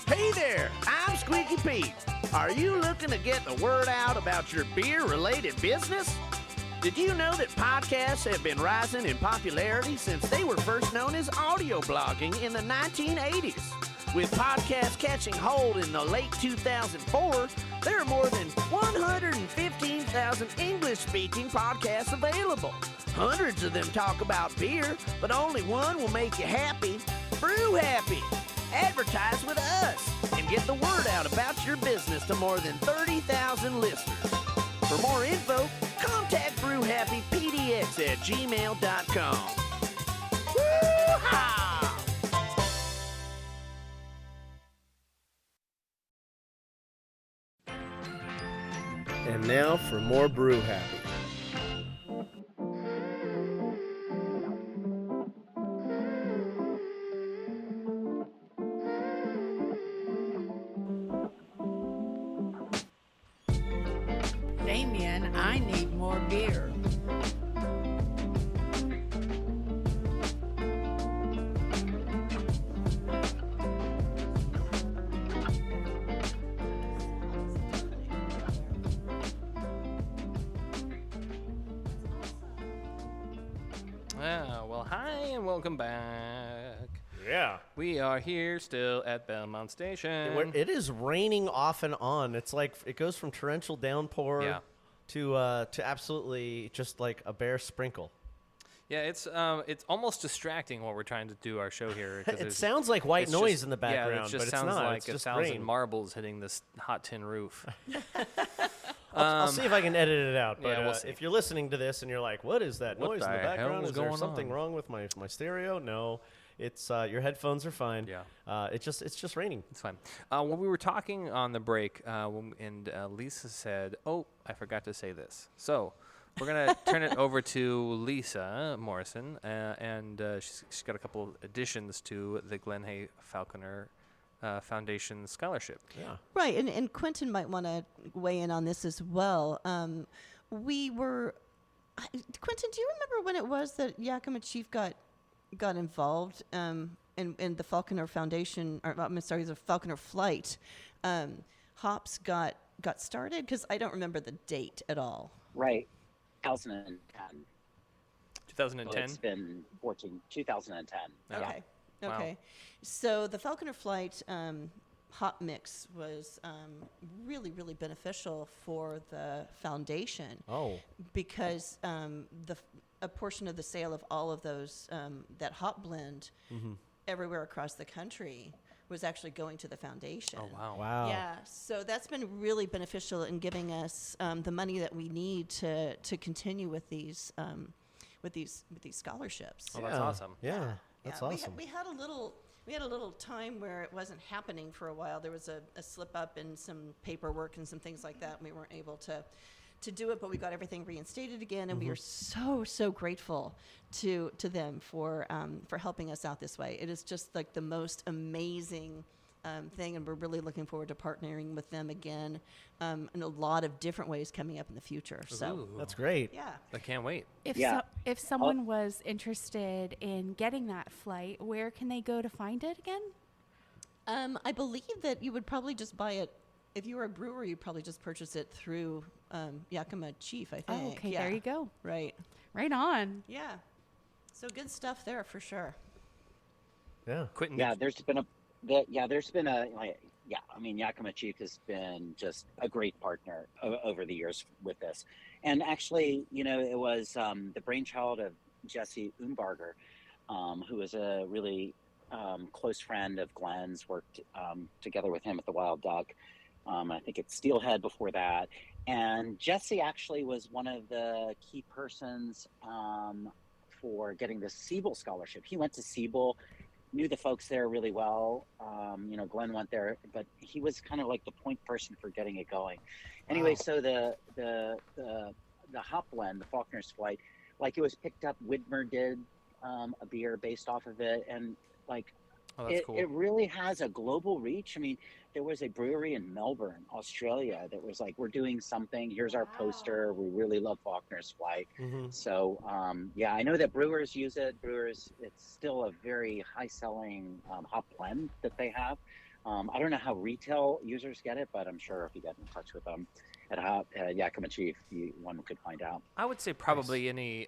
Hey there, I'm Squeaky Pete. Are you looking to get the word out about your beer-related business? Did you know that podcasts have been rising in popularity since they were first known as audio blogging in the 1980s? With podcasts catching hold in the late 2004, there are more than 115,000 English-speaking podcasts available. Hundreds of them talk about beer, but only one will make you happy. Brew Happy. Advertise with us and get the word out about your business to more than 30,000 listeners. For more info, contact brewhappypdx@gmail.com. Woo-ha! And now for more Brew Happy. Damian, I need more beer. Well, hi and welcome back. Yeah. We are here still at Belmont Station. It is raining off and on. It's like it goes from torrential downpour to absolutely just like a bare sprinkle. Yeah, it's almost distracting while we're trying to do our show here. It sounds like white noise in the background, yeah, it just but it's sounds not. like It's a just thousand rain. marbles hitting this hot tin roof. I'll see if I can edit it out. But yeah, we'll see. if you're listening to this and you're like, "What is that What noise in the the background? hell is Is there going something on?" wrong with my stereo?" No, it's your headphones are fine. Yeah. It's just raining. It's fine. When we were talking on the break, and Lisa said, "Oh, I forgot to say this." So we're gonna turn it over to Lisa Morrison, and she's got a couple additions to the Glen Falconer Foundation Scholarship. Yeah. Right, and Quentin might want to weigh in on this as well. Quentin, do you remember when it was that Yakima Chief got involved? And and the Falconer Foundation, or I'm sorry, the Falconer Flight, hops got started? Because I don't remember the date at all. Right, 2010. 2010. So it's been 2010. Okay. Yeah. Okay. Wow. So the Falconer Flight hop mix was really, really beneficial for the foundation. Oh. Because a portion of the sale of all of those, that hop blend everywhere across the country was actually going to the foundation. Oh, wow. Wow. Yeah, so that's been really beneficial in giving us the money that we need to continue with these scholarships. Oh, that's awesome. Yeah, that's awesome. We had a little time where it wasn't happening for a while. There was a slip up in some paperwork and some things like that, and we weren't able to do it, but we got everything reinstated again, and we are so grateful to them for helping us out this way. It is just like the most amazing thing, and we're really looking forward to partnering with them again in a lot of different ways coming up in the future. So Ooh. That's great. yeah. I can't wait. If someone was interested in getting that flight, where can they go to find it again? I believe that you would probably just buy it. If you were a brewer, you'd probably just purchase it through Yakima Chief, I think. Oh, okay, there you go. Right. Right on. Yeah. So good stuff there for sure. Yeah. Quentin. Yeah, there's been I mean, Yakima Chief has been just a great partner over the years with this. And actually, it was the brainchild of Jesse Umbarger, who was a really close friend of Glen's, worked together with him at the Wild Duck. I think at Steelhead before that. And Jesse actually was one of the key persons for getting the Siebel scholarship. He went to Siebel, knew the folks there really well. Glen went there, but he was kind of like the point person for getting it going. Anyway, so the hop blend, the Falconer's Flight, like it was picked up. Widmer did a beer based off of it, and like cool. It really has a global reach. I mean, there was a brewery in Melbourne, Australia, that was like, we're doing something. Here's our poster. We really love Falconer's Flight. So, I know that brewers use it. Brewers, it's still a very high-selling hop blend that they have. I don't know how retail users get it, but I'm sure if you get in touch with them at Yakima Chief, one could find out. I would say probably any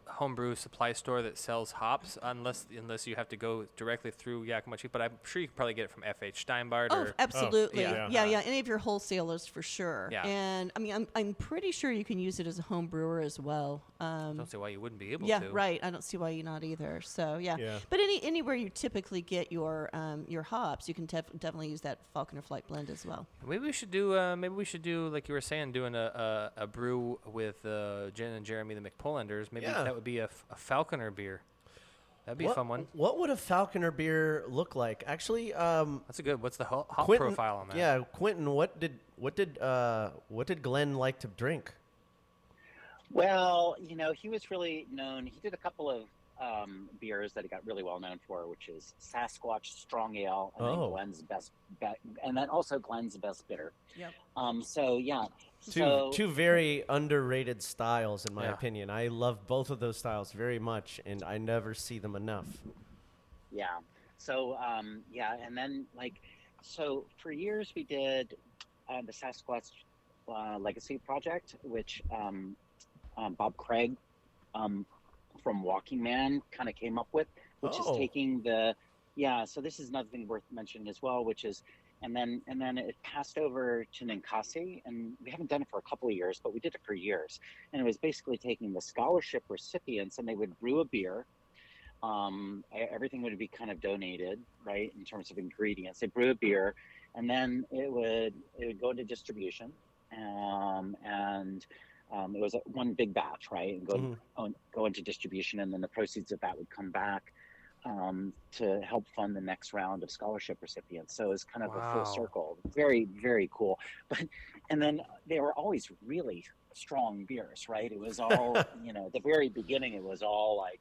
homebrew supply store that sells hops, unless you have to go directly through Yakima Chief. But I'm sure you could probably get it from F.H. Steinbart. Oh, absolutely. Yeah. Any of your wholesalers for sure. Yeah. And I mean, I'm pretty sure you can use it as a home brewer as well. Don't see why you wouldn't be able to. Yeah, right. I don't see why you not either. So yeah. But anywhere you typically get your hops, you can definitely use that Falconer Flight blend as well. Maybe we should do like you were saying, doing a brew with Jen and Jeremy the McPollanders. Maybe that would be a Falconer beer. That'd be a fun one. What would a Falconer beer look like? Actually, that's a good. What's the hop profile on that? Yeah, Quentin, what did Glen like to drink? Well, he was really known. He did a couple of beers that he got really well known for, which is Sasquatch Strong Ale, and then Glen's Best, and then also Glen's Best Bitter. Yep. Two very underrated styles, in my opinion. I love both of those styles very much, and I never see them enough. Yeah. So and then so for years we did the Sasquatch Legacy Project, which Bob Craig from Walking Man kind of came up with, which is taking so this is another thing worth mentioning as well, which is and then it passed over to Ninkasi, and we haven't done it for a couple of years, but we did it for years. And it was basically taking the scholarship recipients, and they would brew a beer. Everything would be kind of donated, right, in terms of ingredients. They brew a beer, and then it would go into distribution, and it was one big batch, right, and go into distribution, and then the proceeds of that would come back to help fund the next round of scholarship recipients. So it's kind of a full circle. Very, very cool. And then they were always really strong beers, right? It was all, at the very beginning, it was all like,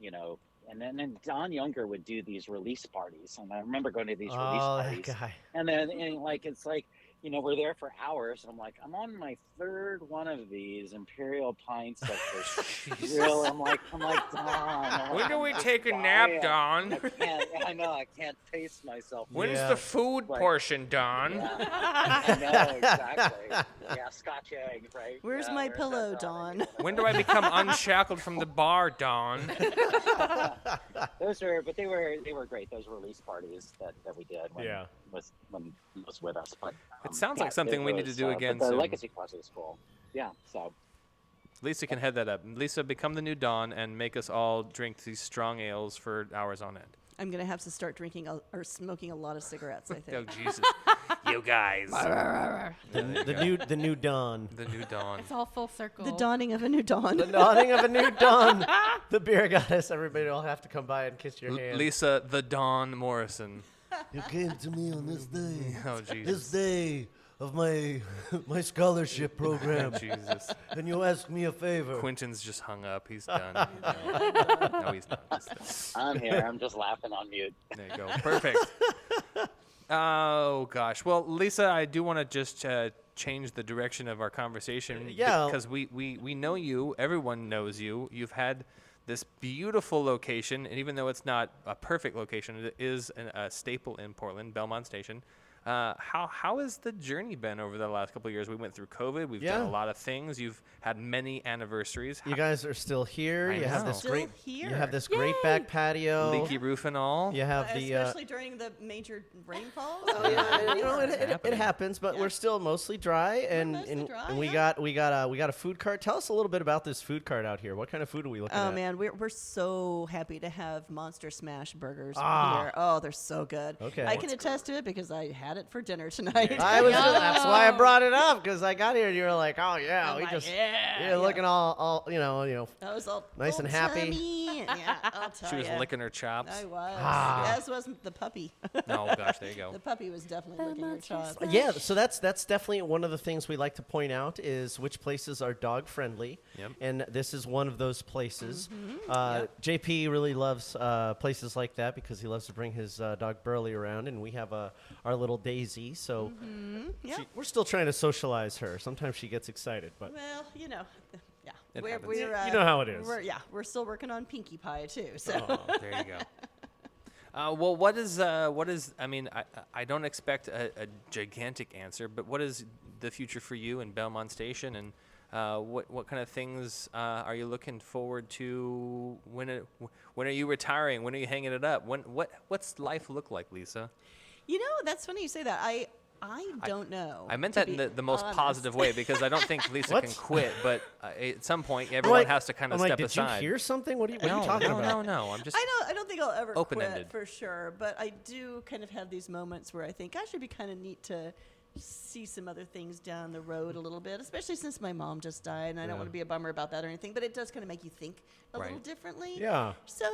and then Don Younger would do these release parties. And I remember going to these release parties. That guy. And then it's like, we're there for hours. And I'm like, I'm on my third one of these Imperial pints of this real. I'm like, Don. When do we take a nap, Don? I know, I can't taste myself. When's the food portion, Don? Yeah, I know, exactly. Yeah, Scotch egg, right? Where's my pillow, Don? When do I become unshackled from the bar, Don? But they were great. Those release parties that we did when he was with us. But it sounds like something we need to do again but the soon. Legacy class is cool. Yeah, so. Lisa can head that up. Lisa, become the new Don and make us all drink these strong ales for hours on end. I'm going to have to start drinking or smoking a lot of cigarettes, I think. Oh, Jesus. You guys. The new dawn. The new dawn. It's all full circle. The dawning of a new dawn. The dawning of a new dawn. The beer goddess. Everybody will have to come by and kiss your hand. Lisa, the Dawn Morrison. You came to me on this day. Oh, Jesus. This day of my scholarship program. Jesus. And you ask me a favor. Quentin's just hung up. He's done. No, he's not. I'm here. I'm just laughing on mute. There you go. Perfect. Oh, gosh. Well, Lisa, I do want to just change the direction of our conversation. Yeah. Because we know you. Everyone knows you. You've had this beautiful location, and even though it's not a perfect location, it is a staple in Portland, Belmont Station. How has the journey been over the last couple of years? We went through COVID. We've done a lot of things. You've had many anniversaries. You guys are still here. You have this Still great. here. You have this great back patio. Leaky roof and all. You have the. Especially during the major rainfalls. It happens, but we're still mostly dry, and we got a food cart. Tell us a little bit about this food cart out here. What kind of food are we looking at? Oh man, we're so happy to have Monster Smash burgers Ah. here. Oh, they're so good. Okay. I can attest to it because I had it for dinner tonight. That's why I brought it up, because I got here and you were like, oh yeah, I'm we like, just yeah, you're looking all I was all nice full and happy. tummy. Yeah, I'll tell She was ya. licking her chops. I was. Ah. As was the puppy. Oh gosh, there you go. The puppy was definitely licking her chops. Yeah, so that's definitely one of the things we like to point out is which places are dog friendly. Yep. And this is one of those places. Mm-hmm. JP really loves places like that because he loves to bring his dog Burley around, and we have our little Daisy. So Yeah. we're still trying to socialize her. Sometimes she gets excited, but Well, yeah. It We're, happens. we're, You know how it is. We're still working on Pinkie Pie too. So. Oh, there you go. Well, what is? I mean, I don't expect a gigantic answer, but what is the future for you in Belmont Station, and what kind of things are you looking forward to? When are you retiring? When are you hanging it up? What's life look like, Lisa? That's funny you say that. I don't know. I meant to that in be the most honest. positive way because I don't think Lisa What? can quit, but at some point everyone has to kind of step did aside. you hear something? What are you talking about? No. I'm just. I don't think I'll ever Open-ended. quit for sure, but I do kind of have these moments where I think I should be kind of neat to see some other things down the road a little bit, especially since my mom just died, and I don't want to be a bummer about that or anything, but it does kind of make you think a little differently. Yeah. So,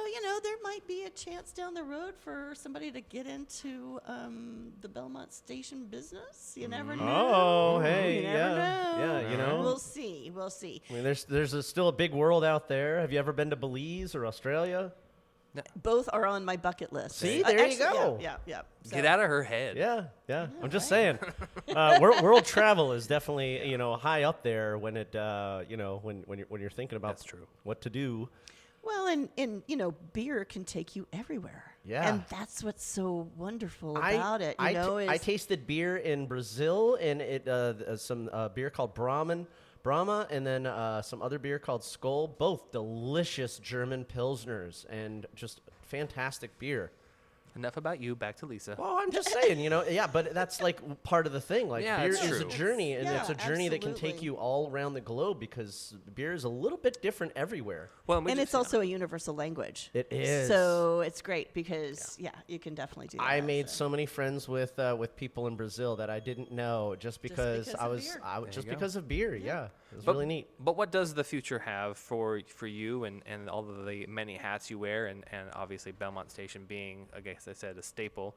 there might be a chance down the road for somebody to get into the Belmont Station business. You never know. Oh, hey, you never yeah, know. We'll see. I mean, there's still a big world out there. Have you ever been to Belize or Australia? Both are on my bucket list. See, there you go. Yeah. So. Get out of her head. Yeah. I'm just saying, world travel is definitely high up there when it when you're thinking about what to do. Well, and beer can take you everywhere. Yeah. And that's what's so wonderful about it. I tasted beer in Brazil, and some beer called Brahma, and then some other beer called Skull. Both delicious German Pilsners and just fantastic beer. Enough about you. Back to Lisa. Well, I'm just saying, but that's like part of the thing. Like beer it's is a true. journey, and it's a journey that can take absolutely. you all around the globe because beer is a little bit different everywhere. Well, And it's also a universal language. It is. So it's great because, you can definitely do that. I made so many friends with people in Brazil that I didn't know just because because of beer. Yeah, it was really neat. But what does the future have for you and all of the many hats you wear, and obviously Belmont Station being, I guess I said, a staple?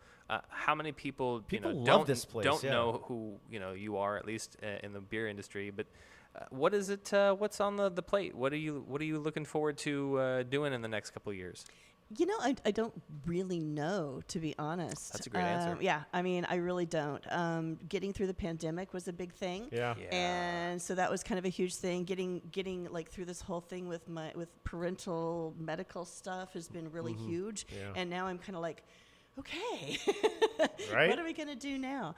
How many people love don't this place, don't know who you are, at least in the beer industry? But what is it? What's on the plate? What are you looking forward to doing in the next couple of years? You know, I don't really know, to be honest. That's a great answer. Yeah, I mean, I really don't. Getting through the pandemic was a big thing. Yeah. And so that was kind of a huge thing. Getting like through this whole thing with parental medical stuff has been really huge. Yeah. And now I'm kind of like, okay, Right? what are we going to do now?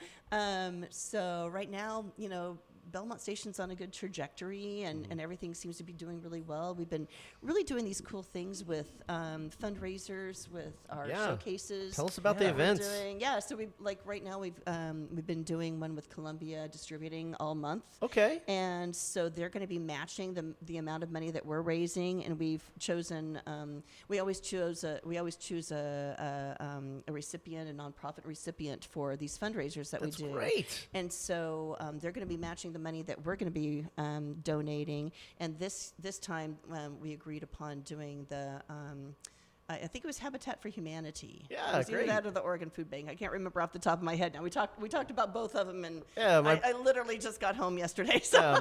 So right now, you know, Belmont Station's on a good trajectory, and everything seems to be doing really well. We've been really doing these cool things with fundraisers, with our showcases. Tell us about the that we're events. doing. So we right now we've been doing one with Columbia Distributing all month. Okay. And so they're going to be matching the amount of money that we're raising, and we've chosen. We always choose a recipient, a nonprofit recipient for these fundraisers that That's we do. great. And so they're going to be matching the money that we're going to be donating. And this time we agreed upon doing the. I think it was Habitat for Humanity. Yeah, it was great. Either that or the Oregon Food Bank. I can't remember off the top of my head now. We talked about both of them, and I literally just got home yesterday. So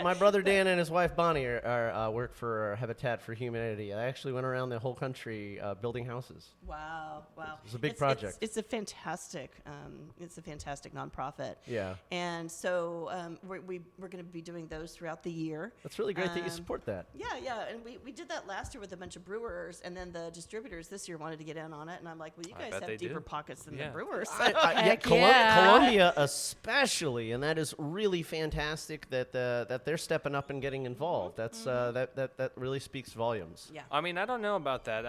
my brother Dan and his wife Bonnie work for Habitat for Humanity. I actually went around the whole country building houses. Wow. It's a big project. It's a fantastic nonprofit. Yeah. And so we're going to be doing those throughout the year. That's really great that you support that. Yeah. And we did that last year with a bunch of brewers, and then the distributors this year wanted to get in on it, and I'm like, well, you guys have deeper pockets than the brewers. Columbia especially, and that is really fantastic that they're stepping up and getting involved. That's that really speaks volumes. Yeah. I mean, I don't know about that.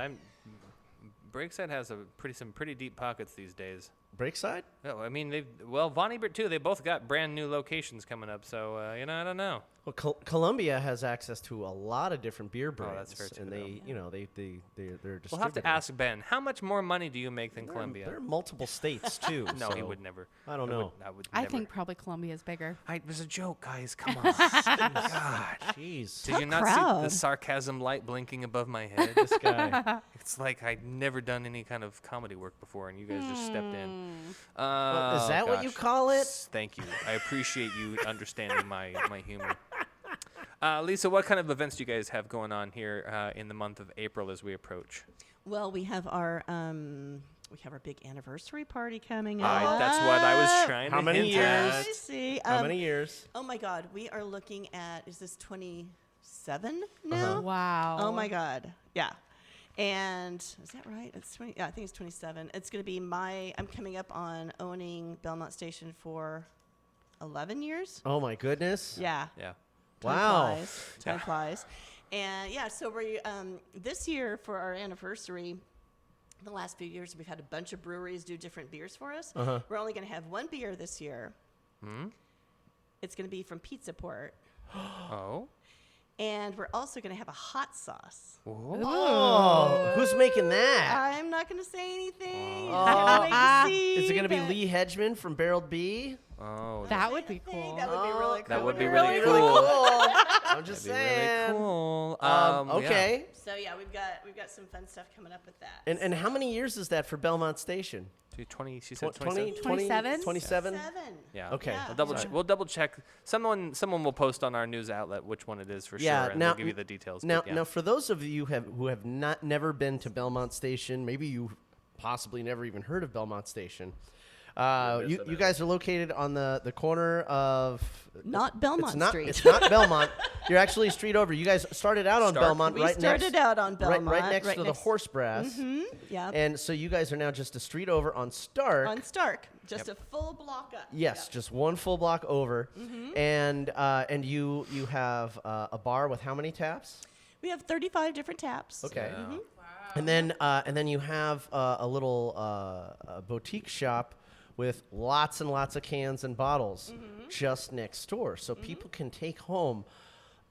Breakside has some pretty deep pockets these days. Breakside? No, I mean Von Ebert too. They both got brand new locations coming up, so I don't know. Well, Columbia has access to a lot of different beer brands, that's fair too, and they're distributing. We'll have to ask Ben. How much more money do you make than Columbia? There are multiple states too. No, so he would never. I don't know. I think probably Columbia's bigger. It was a joke, guys. Come on. God, jeez. Did you not see the sarcasm light blinking above my head? This guy. It's like I'd never done any kind of comedy work before, and you guys just stepped in. Is that what you call it? Thank you. I appreciate you understanding my humor. Lisa, what kind of events do you guys have going on here in the month of April as we approach? Well, we have our big anniversary party coming up. That's what I was trying to How many hint years? at. I see. How many years? Oh my God, we are looking at. Is this 27 now? Wow. Oh my God. Yeah. And is that right? It's 20. Yeah, I think it's 27. It's going to be I'm coming up on owning Belmont Station for 11 years. Oh my goodness. Yeah. Yeah. Wow. Time flies. And yeah, so we this year for our anniversary, the last few years we've had a bunch of breweries do different beers for us. We're only going to have one beer this year. It's going to be from Pizza Port. Oh. And we're also going to have a hot sauce. Oh, who's making that? I'm not going to say anything. Is it going to be Lee Hedgeman from Barreled Bee? Oh, that would be cool. That would be really cool. That would be really cool. I'm just saying. Really cool. Okay. So yeah, we've got some fun stuff coming up with that. And how many years is that for Belmont Station? 20. She said 27. 27? Yeah. Okay. Yeah. We'll double check. Someone will post on our news outlet which one it is for sure, and we'll give you the details. Now, for those of you who have never been to Belmont Station, maybe you possibly never even heard of Belmont Station. You guys are located on the corner of not Belmont Street. It's not Belmont. You're actually a street over. You guys started out on Belmont, right next to the Horse Brass. Yeah. And so you guys are now just a street over on Stark. On Stark, just a full block up. Yes, just one full block over. And you have a bar with how many taps? We have 35 different taps. Okay. And then you have a little boutique shop with lots and lots of cans and bottles just next door. So people can take home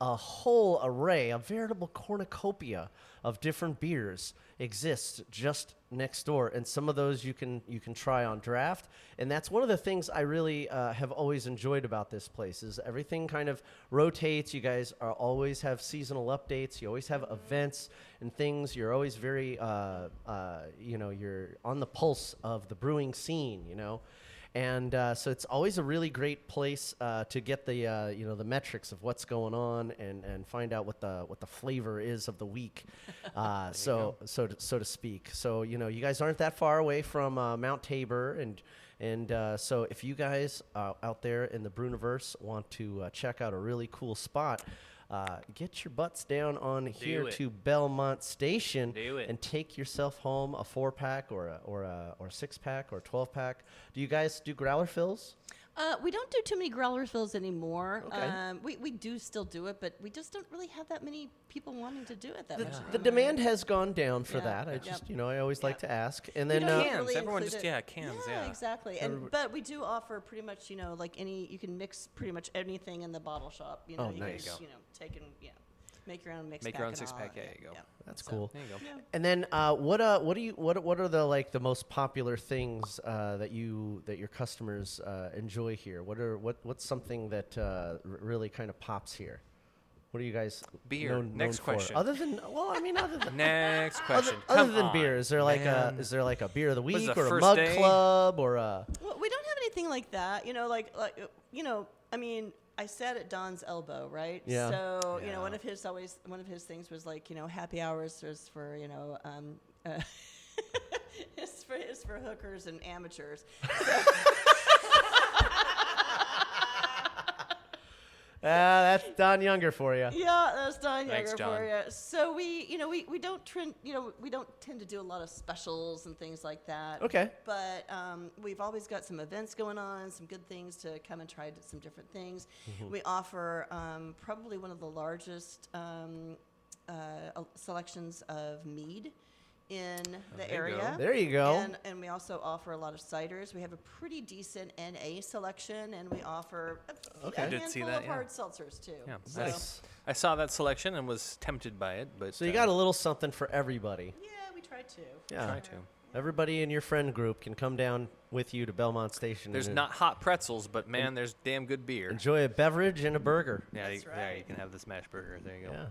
a whole array, a veritable cornucopia of different beers exists just next door. And some of those you can try on draft. And that's one of the things I really have always enjoyed about this place is everything kind of rotates. You guys always have seasonal updates. You always have events and things. You're always very, you're on the pulse of the brewing scene, And so it's always a really great place to get the the metrics of what's going on and find out what the flavor is of the week, so to speak. So you guys aren't that far away from Mount Tabor, and so if you guys out there in the Brewniverse want to check out a really cool spot, get your butts down on here to Belmont Station and take yourself home a 4-pack or a 6-pack or a 12-pack. Do you guys do growler fills? We don't do too many growler fills anymore. Okay. We do still do it, but we just don't really have that many people wanting to do it that much. The demand has gone down for that. I just, I always like to ask. And then cans. Really Everyone just cans. Yeah, exactly. But we do offer pretty much, like you can mix pretty much anything in the bottle shop. You nice. can, take and make your own mix. Make pack your own and 6-pack. all. Yeah, you go. That's cool. There you go. Yeah. And then what are the most popular things that your customers enjoy here? What's something that really kind of pops here? What are you guys beer? Next for? question. Other than next question. Other than beer, is there like a beer of the week or a mug day? club or a? Well, we don't have anything like that. I mean, I sat at Don's elbow, right? Yeah. So one of his things was like happy hours is for it's for hookers and amateurs. That's Don Younger for you. Yeah, that's Don Thanks, Younger John. for you. So we don't tend to do a lot of specials and things like that. Okay. But we've always got some events going on, some good things to come and try some different things. Mm-hmm. We offer probably one of the largest selections of mead in the area. There you go. And we also offer a lot of ciders. We have a pretty decent NA selection, and we offer a handful of hard seltzers too. Yeah, So, nice. I saw that selection and was tempted by it, but So you got a little something for everybody. yeah, we try to. Yeah. try to. Everybody in your friend group can come down with you to Belmont Station. There's and not hot pretzels, but man, there's damn good beer. enjoy a beverage and a burger. Yeah, That's yeah, you right. can have the smash burger. There you go. Yeah.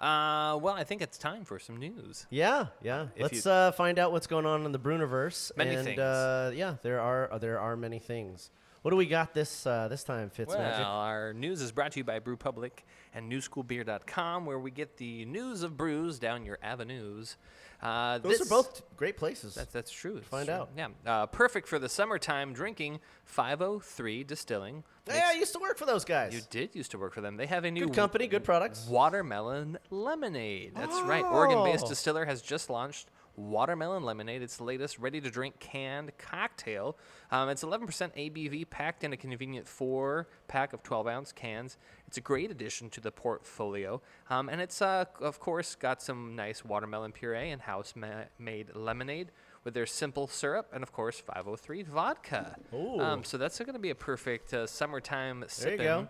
Well, I think it's time for some news. Yeah. If Let's find out what's going on in the Brewniverse. Many and, things. Yeah, there are many things. What do we got this time, Fitzmagic? Well, our news is brought to you by Brew Public and NewSchoolBeer.com, where we get the news of brews down your avenues. Those are both great places. That's true. It's Find true. out. Yeah. Perfect for the summertime drinking. 503 Distilling. Hey, I used to work for those guys. You did used to work for them. They have a new Good company, good products. watermelon lemonade. That's right. Oregon-based distiller has just launched watermelon lemonade. It's the latest ready-to-drink canned cocktail. It's 11% ABV packed in a convenient 4-pack of 12-ounce cans. It's a great addition to the portfolio. And it's, of course, got some nice watermelon puree and house-made lemonade with their simple syrup and, of course, 503 vodka. Ooh. So that's going to be a perfect summertime There you sipping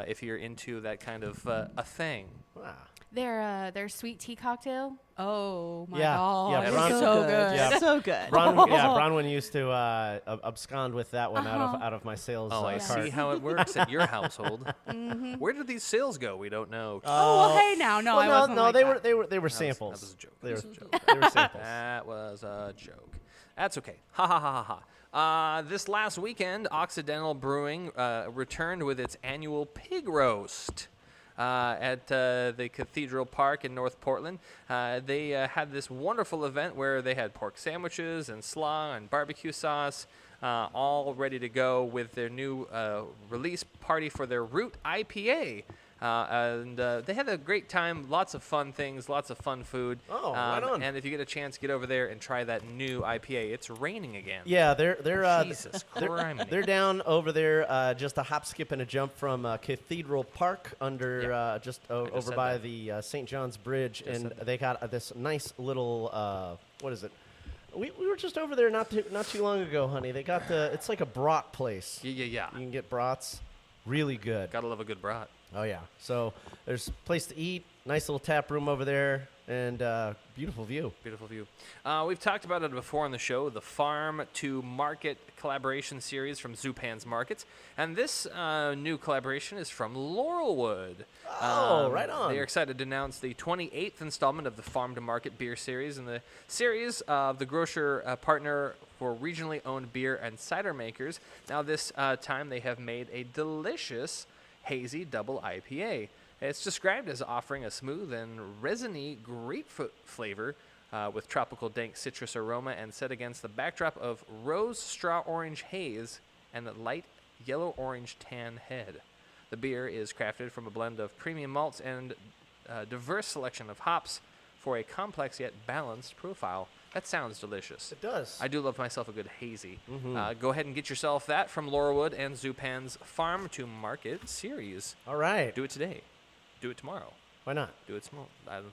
if you're into that kind of a thing. Wow. Their sweet tea cocktail. Oh my Yeah, god, yeah, it's Bron- so good. Yeah. So good. Bronwyn used to abscond with that one out of my sales Oh, I cart. see how it works at your household. Where did these sales go? We don't know. Oh well, hey now, no, I wasn't like that. they were samples. That was a joke. They were samples. That was a joke. That's okay. Ha ha ha ha ha. This last weekend, Occidental Brewing returned with its annual pig roast. At the Cathedral Park in North Portland. They had this wonderful event where they had pork sandwiches and slaw and barbecue sauce, all ready to go with their new release party for their Root IPA. And they had a great time, lots of fun things, lots of fun food. Oh, right on. And if you get a chance, get over there and try that new IPA. It's raining again. Yeah, they're Jesus they're, they're down over there, just a hop, skip, and a jump from Cathedral Park under just over said by that. the St. John's Bridge, Just and said that. they got this nice little what is it? We were just over there not too long ago, honey. They got it's like a brat place. Yeah. You can get brats, really good. Gotta love a good brat. Oh yeah. So there's a place to eat, Nice little tap room over there, and beautiful view. Beautiful view. We've talked about it before on the show, the Farm to Market collaboration series from Zupan's Markets. And this new collaboration is from Laurelwood. Oh, right on. They are excited to announce the 28th installment of the Farm to Market beer series. And the series of the grocer partner for regionally owned beer and cider makers. Now this time they have made a delicious hazy double IPA. It's described as offering a smooth and resiny grapefruit flavor with tropical dank citrus aroma and set against the backdrop of rose straw orange haze and a light yellow-orange tan head. The beer is crafted from a blend of premium malts and a diverse selection of hops for a complex yet balanced profile. That sounds delicious. It does. I do love myself a good hazy. Go ahead and get yourself that from Laurelwood and Zupan's Farm to Market series. All right. Do it today. Do it tomorrow. Why not? Do it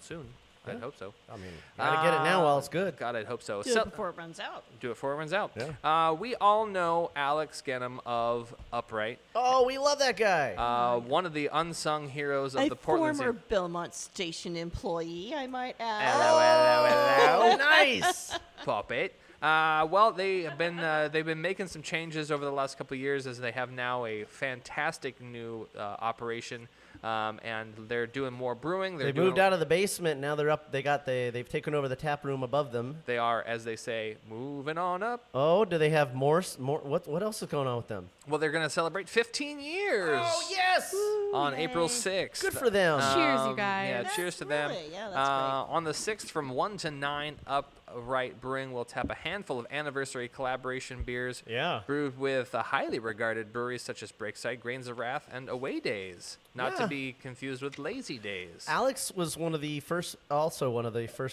soon. Yeah. I'd hope so. I mean, gotta get it now while it's good. God, I'd hope so. Do it before it runs out. Do it before it runs out. Yeah. We all know Alex Genham of Upright. Oh, we love that guy. One of the unsung heroes of A the Portland former scene. Belmont Station employee, I might add. Hello. Nice. Pop it. Well, they've been making some changes over the last couple of years as they have now a fantastic new operation, and they're doing more brewing. They moved out of the basement. Now they're up. They've taken over the tap room above them. They are, as they say, moving on up. Oh, do they have more? What else is going on with them? Well, they're going to celebrate 15 years. Oh yes! On April 6th. Good for them. Cheers, you guys. Yeah, That's cheers to them. really- yeah, that's great. On the 6th from 1 to 9, Upright Brewing will tap a handful of anniversary collaboration beers brewed with highly regarded breweries such as Breakside, Grains of Wrath, and Away Days. Not to be confused with Lazy Days. Alex was one of the first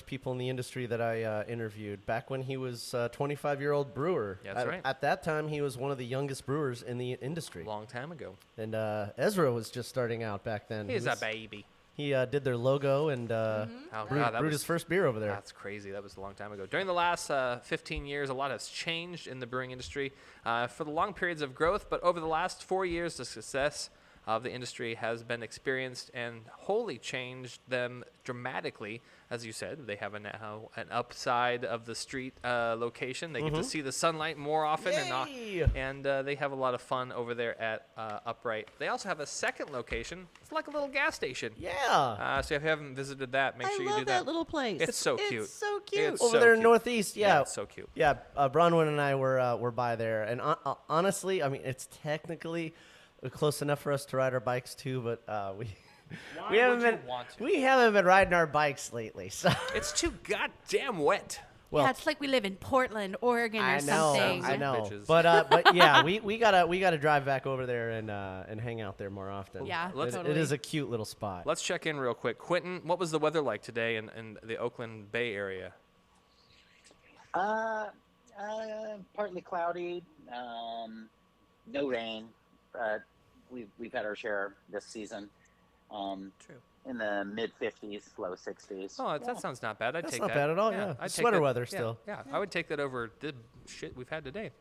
people in the industry that I interviewed back when he was a 25-year-old brewer. Yeah, that's right. At that time, he was one of the youngest brewers in the industry. Long time ago. And Ezra was just starting out back then. He's a baby. He did their logo and brewed his first beer over there. That's crazy. That was a long time ago. During the last 15 years, a lot has changed in the brewing industry for the long periods of growth, but over the last 4 years, the success of the industry has been experienced and wholly changed them dramatically. As you said, they have an upside of the street location. They get to see the sunlight more often, and they have a lot of fun over there at Upright. They also have a second location. It's like a little gas station. Yeah. So if you haven't visited that, make sure you do that. I love that little place. It's so cute. It's so cute. It's Over so there in cute. Northeast, yeah. It's so cute. Yeah, Bronwyn and I were by there, and honestly, I mean, it's technically close enough for us to ride our bikes too, but we haven't been riding our bikes lately. So it's too goddamn wet. Well, yeah, it's like we live in Portland, Oregon, or something. I know. Bitches. But yeah, we gotta drive back over there and hang out there more often. Yeah, it is a cute little spot. Let's check in real quick. Quentin, what was the weather like today in the Oakland Bay area? Partly cloudy, no rain, but we've had our share this season. True. In the mid 50s, low 60s. Oh, that sounds not bad. I'd That's take not that. bad at all, yeah. I'd take Sweater that. weather Yeah, still. Yeah, I would take that over the shit we've had today.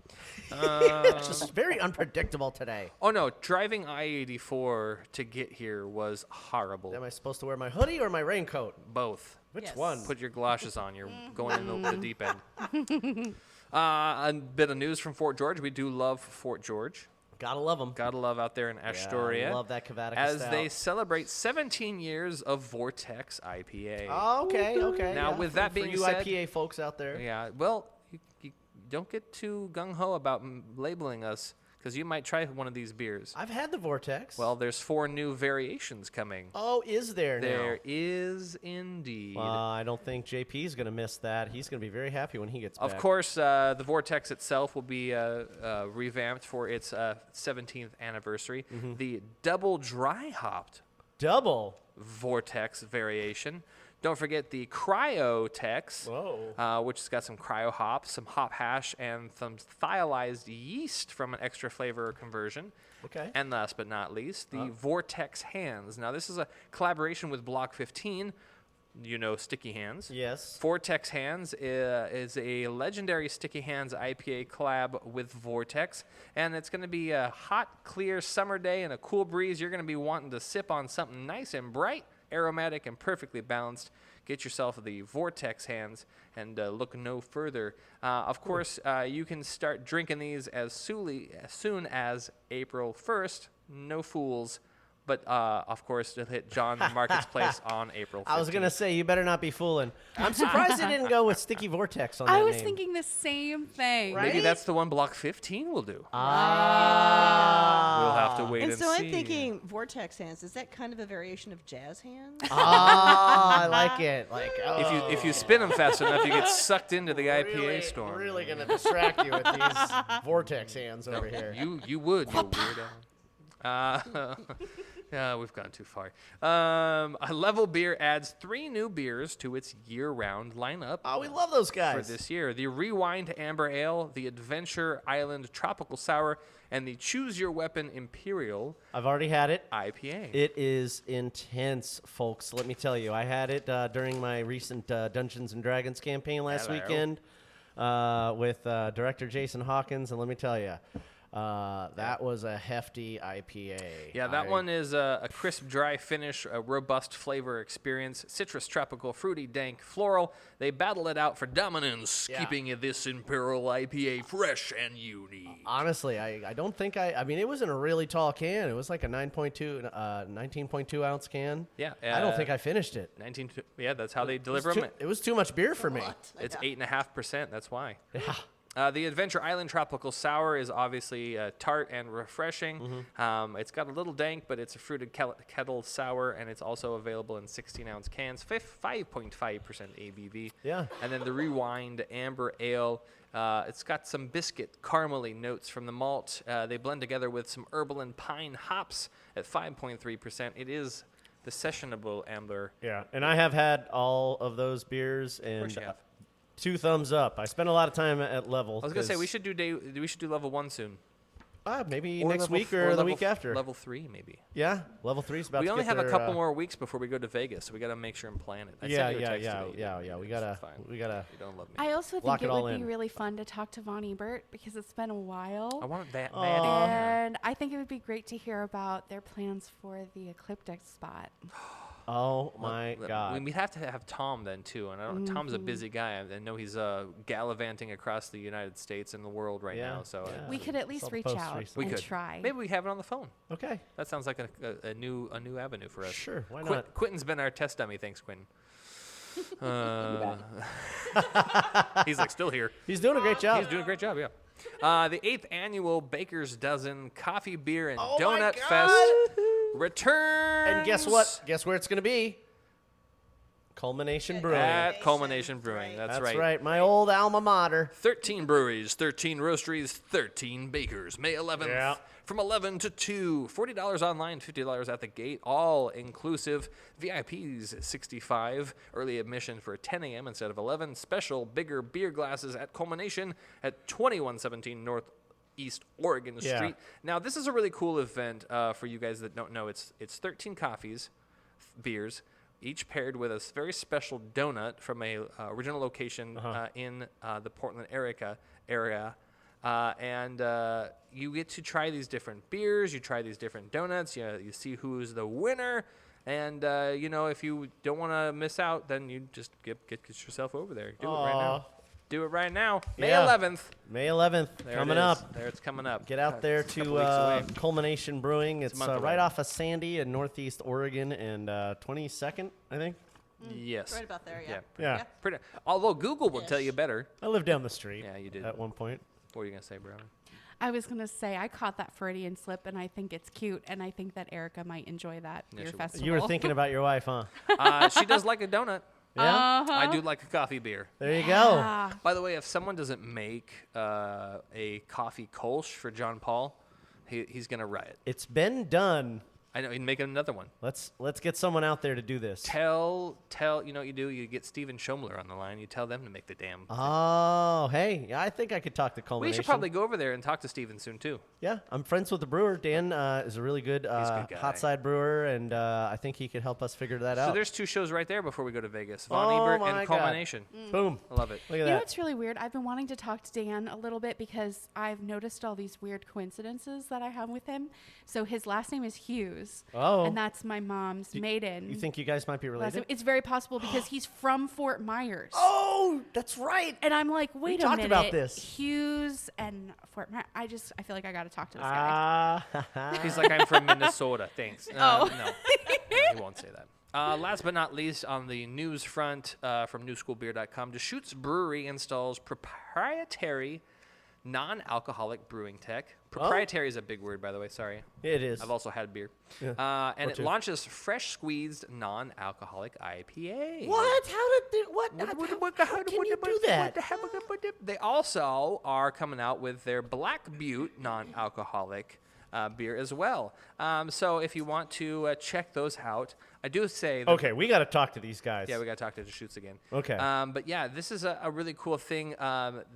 It's just very unpredictable today. Oh no, driving I-84 to get here was horrible. Am I supposed to wear my hoodie or my raincoat? Both. Which one? Put your galoshes on. You're going in the deep end. A bit of news from Fort George. We do love Fort George. Gotta love them. Gotta love out there in Astoria. Yeah, love that Cavatica as stout. they celebrate 17 years of Vortex IPA. Oh, okay. Now, yeah. with that being for you said, IPA folks out there. Yeah, well, you don't get too gung-ho about labeling us, because you might try one of these beers. I've had the Vortex. Well, there's 4 new variations coming. Oh, is there now? There is indeed. I don't think JP's going to miss that. He's going to be very happy when he gets back. Of course, the Vortex itself will be revamped for its 17th anniversary. The double dry hopped Vortex variation. Don't forget the Cryotex, which has got some cryo hops, some hop hash, and some thiolized yeast from an extra flavor conversion. Okay. And last but not least, the Vortex Hands. Now, this is a collaboration with Block 15. You know Sticky Hands. Yes. Vortex Hands is a legendary Sticky Hands IPA collab with Vortex. And it's going to be a hot, clear summer day and a cool breeze. You're going to be wanting to sip on something nice and bright. aromatic and perfectly balanced. Get yourself the Vortex hands and look no further. Of course, you can start drinking these as soon as April 1st. No fools. But, of course, it'll hit John Market's Place on April 15th. I was going to say, you better not be fooling. I'm surprised they didn't go with Sticky Vortex on that I was name. thinking the same thing. Right? Maybe that's the one Block 15 will do. Ah. We'll have to wait and And so see. I'm thinking Vortex hands. Is that kind of a variation of jazz hands? Ah, I like it. Like, If you spin them fast enough, you get sucked into the IPA storm. Really going to distract you with these Vortex hands over here. You would, you weirdo. We've gone too far. A Level Beer adds 3 new beers to its year-round lineup. Oh, we love those guys. For this year. The Rewind Amber Ale, the Adventure Island Tropical Sour, and the Choose Your Weapon Imperial. I've already had it. IPA. It is intense, folks. Let me tell you. I had it during my recent Dungeons & Dragons campaign last weekend with Director Jason Hawkins, and let me tell you, that was a hefty IPA. Yeah, that one is a crisp, dry finish, a robust flavor experience, citrus, tropical, fruity, dank, floral. They battle it out for dominance, keeping this Imperial IPA fresh and unique. Honestly, I don't think I mean, it was in a really tall can. It was like a 19.2 ounce can. Yeah. I don't think I finished it. Yeah, that's how they deliver them. It was too much beer for me. It's 8.5%. That's why. Yeah. The Adventure Island Tropical Sour is obviously tart and refreshing. It's got a little dank, but it's a fruited kettle sour, and it's also available in 16-ounce cans, 5.5% ABV. Yeah. And then the Rewind Amber Ale, it's got some biscuit caramely notes from the malt. They blend together with some herbal and pine hops at 5.3%. It is the sessionable amber. Yeah, and I have had all of those beers, and course you have. 2 thumbs up. I spent a lot of time at Level. I was gonna say we should do level 1 soon. Maybe Or next level week or the week after. Level 3 maybe. Yeah, Level 3 is about. We to only get have a their, couple more weeks before we go to Vegas, so we got to make sure and plan it. I Yeah. sent you a text today. We gotta. You don't love me. I also Lock think it it all would be in. really fun to talk to Von Ebert because it's been a while. I want that And I think it would be great to hear about their plans for the Ecliptic spot. Oh my God! We'd have to have Tom then too, and Tom's a busy guy. I know he's gallivanting across the United States and the world right now. So we could at least reach out and try. Maybe we have it on the phone. Okay, that sounds like a new avenue for us. Sure, why not? Quentin's been our test dummy. Thanks, Quentin. He's like still here. He's doing a great job. He's doing a great job. Yeah. The 8th annual Baker's Dozen Coffee, Beer, and Donut Fest returns. And guess what? Guess where it's going to be? Culmination Brewing. At Culmination Brewing. That's right. That's right. My old alma mater. 13 breweries, 13 roasteries, 13 bakers. May 11th from 11 to 2. $40 online, $50 at the gate, all inclusive. VIPs $65. Early admission for 10 a.m. instead of 11. Special bigger beer glasses at Culmination at 2117 Northeast Oregon Street. Now, this is a really cool event for you guys that don't know. It's 13 coffees, beers, each paired with a very special donut from a original location in the Portland area. And you get to try these different beers. You try these different donuts. You see who's the winner. And, if you don't want to miss out, then you just get yourself over there. Do it right now. Do it right now. May 11th. May 11th. There coming it is. up. There it's coming up. Get out there It's a couple weeks away. to Culmination Brewing. It's a month right away. off of Sandy in Northeast Oregon and 22nd, I think. Yes. Right about there, Yeah. Pretty. Although Google will tell you better. I lived down the street. Yeah, you did. At one point. What were you going to say, Brown? I was going to say, I caught that Freudian slip, and I think it's cute, and I think that Erica might enjoy that beer festival. You were thinking about your wife, huh? She does like a donut. Yeah? I do like a coffee beer. There you go. By the way, if someone doesn't make a coffee Kolsch for John Paul, he's going to riot. It's been done. I know. He'd make another one. Let's get someone out there to do this. Tell. You know what you do? You get Steven Schomler on the line. You tell them to make the damn. Oh, hey. I think I could talk to Culmination. We should probably go over there and talk to Steven soon, too. Yeah. I'm friends with the brewer. Dan is a really good, guy. hot side brewer, and I think he could help us figure that out. So there's 2 shows right there before we go to Vegas. Von Ebert and Culmination. Boom. I love it. Look at You that. know what's really weird? I've been wanting to talk to Dan a little bit because I've noticed all these weird coincidences that I have with him. So his last name is Hughes. Matthews. Oh. And that's my mom's maiden. You think you guys might be related? It's very possible because he's from Fort Myers. Oh, that's right. And I'm like, wait a talked minute. about this. Hughes and Fort Myers. I feel like I got to talk to this guy. He's like, I'm from Minnesota. Thanks. Oh. No, he won't say that. Last but not least, on the news front from newschoolbeer.com, Deschutes Brewery installs proprietary non-alcoholic brewing tech. Proprietary is a big word, by the way. Sorry. It is. I've also had beer. Yeah. And it launches fresh squeezed non-alcoholic IPA. What? How did how can you do that? They also are coming out with their Black Butte non-alcoholic beer as well. So if you want to check those out, I do say that Okay, we got to talk to these guys. yeah, we got to talk to Deschutes again. Okay. But yeah, this is a really cool thing.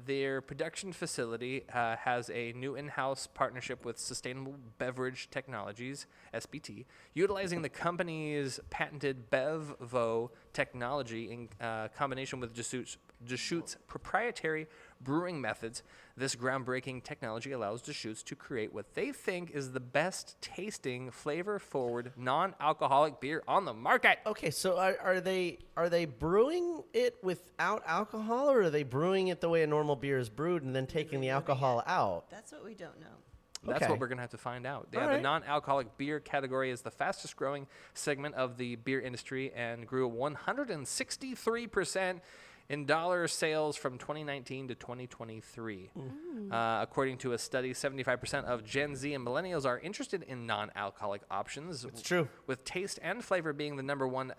Their production facility has a new in-house partnership with Sustainable Beverage Technologies, SBT, utilizing the company's patented BevVo technology in combination with Deschutes' proprietary brewing methods. This groundbreaking technology allows Deschutes to create what they think is the best tasting, flavor-forward, non-alcoholic beer on the market. Okay, so are they brewing it without alcohol, or are they brewing it the way a normal beer is brewed and then taking the alcohol out? That's what we don't know. That's Okay. what we're going to have to find out. All Yeah, right. the non-alcoholic beer category is the fastest growing segment of the beer industry and grew 163% in dollar sales from 2019 to 2023. According to a study, 75% of Gen Z and millennials are interested in non-alcoholic options. It's true. With taste and flavor being the number one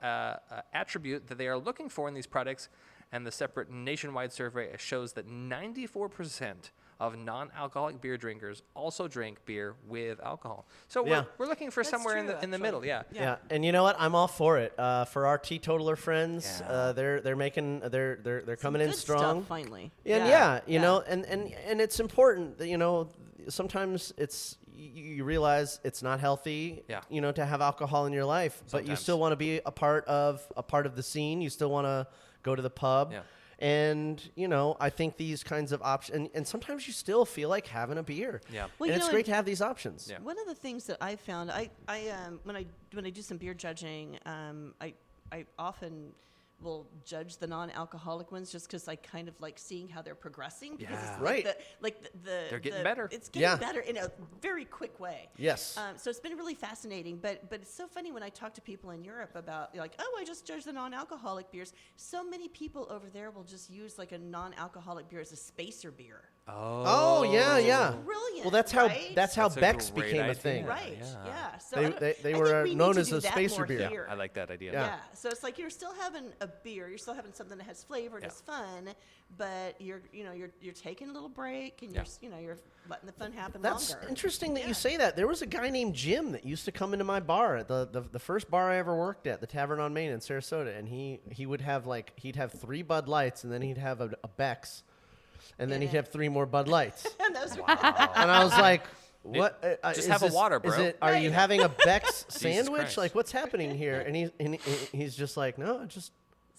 attribute that they are looking for in these products. And the separate nationwide survey shows that 94% of non-alcoholic beer drinkers also drink beer with alcohol. So Yeah. we're looking for That's somewhere true, in the actually. middle. Yeah. Yeah, and you know what? I'm all for it. For our teetotaler friends, they're making they're coming in good strong. stuff, finally. And you know, and it's important that, you know, sometimes it's you realize it's not healthy, you know, to have alcohol in your life, but you Sometimes. still want to be a part of the scene. You still want to go to the pub. Yeah. And, you know, I think these kinds of options, and sometimes you still feel like having a beer. Yeah. Well, and you it's know, great to have these options. Yeah. One of the things that I found, when I do some beer judging, I often will judge the non-alcoholic ones just because I kind of like seeing how they're progressing. Because Yeah. it's Right. They're getting better. It's getting Yeah. better in a very quick way. Yes. So it's been really fascinating. But it's so funny when I talk to people in Europe about like, oh, I just judge the non-alcoholic beers. So many people over there will just use like a non-alcoholic beer as a spacer beer. Oh, yeah. Brilliant. Well, that's how right? That's how That's a Beck's great became a idea. thing. Right. Yeah. Yeah. So They- I don't- they I think were we need known to as do a that spacer more beer. here. I like that idea. Yeah. Yeah. So it's like you're still having a beer, you're still having something that has flavor and is fun, but you're taking a little break and you're letting the fun happen That's longer. interesting that you say that. There was a guy named Jim that used to come into my bar at the first bar I ever worked at, the Tavern on Main in Sarasota, and he would have he'd have 3 Bud Lights, and then he'd have a Beck's, and then he'd have 3 more Bud Lights. And those are And I was like, what? Just is have a this- water, Is bro. it? Are you having a Beck's sandwich? Christ. Like, what's happening here? And he's just like, no, just.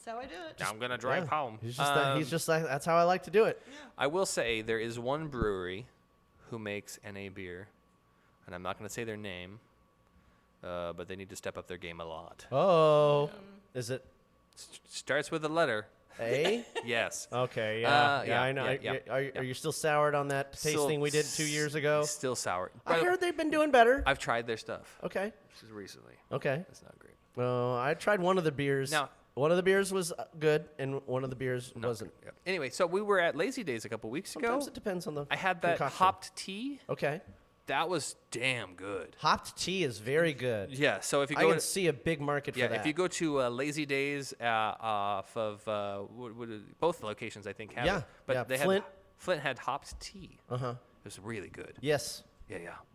That's how I do it. Now I'm gonna drive yeah. home. He's just like, that's how I like to do it. I will say there is one brewery who makes NA beer, and I'm not going to say their name, but they need to step up their game a lot. Oh, is it Starts with a letter. A? Yes. Okay, Yeah, I know. yeah, Are you still soured on that tasting we did 2 years ago? Still sour. I heard they've been doing better. I've tried their stuff. Okay. This is recently. Okay. It's not great. Well, I tried one of the beers. Now- one of the beers was good, and one of the beers wasn't. Yeah. Anyway, so we were at Lazy Days a couple weeks Sometimes ago. it depends on the I had that concoction. hopped tea. Okay. That was damn good. Hopped tea is very good. Yeah. So if you I go can to, see a big market for yeah, that. if you go to Lazy Days off of both locations, I think have Yeah, it. But yeah, they Flint had hopped tea. Uh-huh. It was really good. Yes.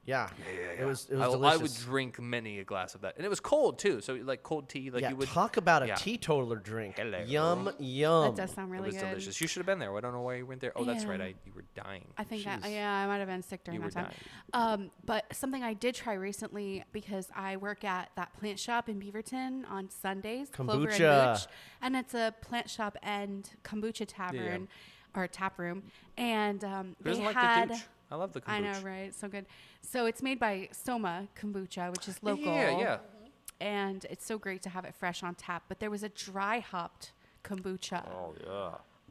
Yeah. It was I delicious. would drink many a glass of that, and it was cold too. So like cold tea, like yeah, you would talk about a yeah. teetotaler drink. Hello. Yum, yum. That does sound really It was good. delicious. You should have been there. I don't know why you weren't there. Oh, that's right. Yeah. You were dying. I think Jeez. I might have been sick during You that were time. But something I did try recently, because I work at that plant shop in Beaverton on Sundays, Clover and Kombucha. Booch, and it's a plant shop and kombucha tavern. or tap room, and Who they doesn't like had. the gooch? I love the kombucha. I know, right? So good. So it's made by Soma Kombucha, which is local. Yeah. And it's so great to have it fresh on tap. But there was a dry hopped kombucha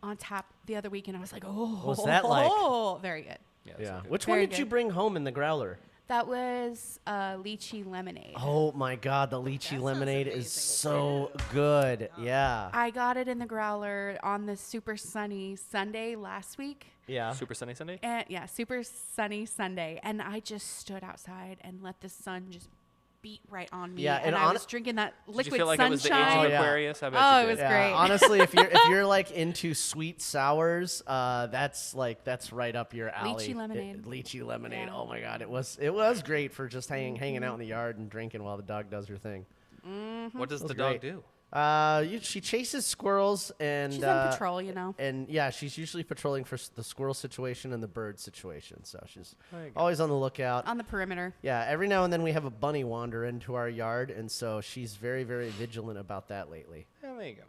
on tap the other week, and I was like, oh, What's that like? Very good. Yeah. Which one did you bring home in the growler? That was lychee lemonade. Oh my God, the lychee lemonade is so good. Yeah. I got it in the growler on the super sunny Sunday last week. Yeah. Super sunny Sunday? And super sunny Sunday. And I just stood outside and let the sun just beat right on me. Yeah, and I was drinking that liquid Did you feel like sunshine. it was the age of Aquarius? I bet Oh, you it did. was great. Honestly, if you're like into sweet sours, that's right up your alley. Lychee lemonade. Lychee lemonade. Yeah. Oh my God, it was great for just hanging out in the yard and drinking while the dog does her thing. Mm-hmm. What does the great. dog do? She chases squirrels and She's on patrol, And yeah, she's usually patrolling for the squirrel situation and the bird situation. So she's There you go. always on the lookout. On the perimeter. Yeah, every now and then we have a bunny wander into our yard, and so she's very, very vigilant about that lately. Yeah, there you go.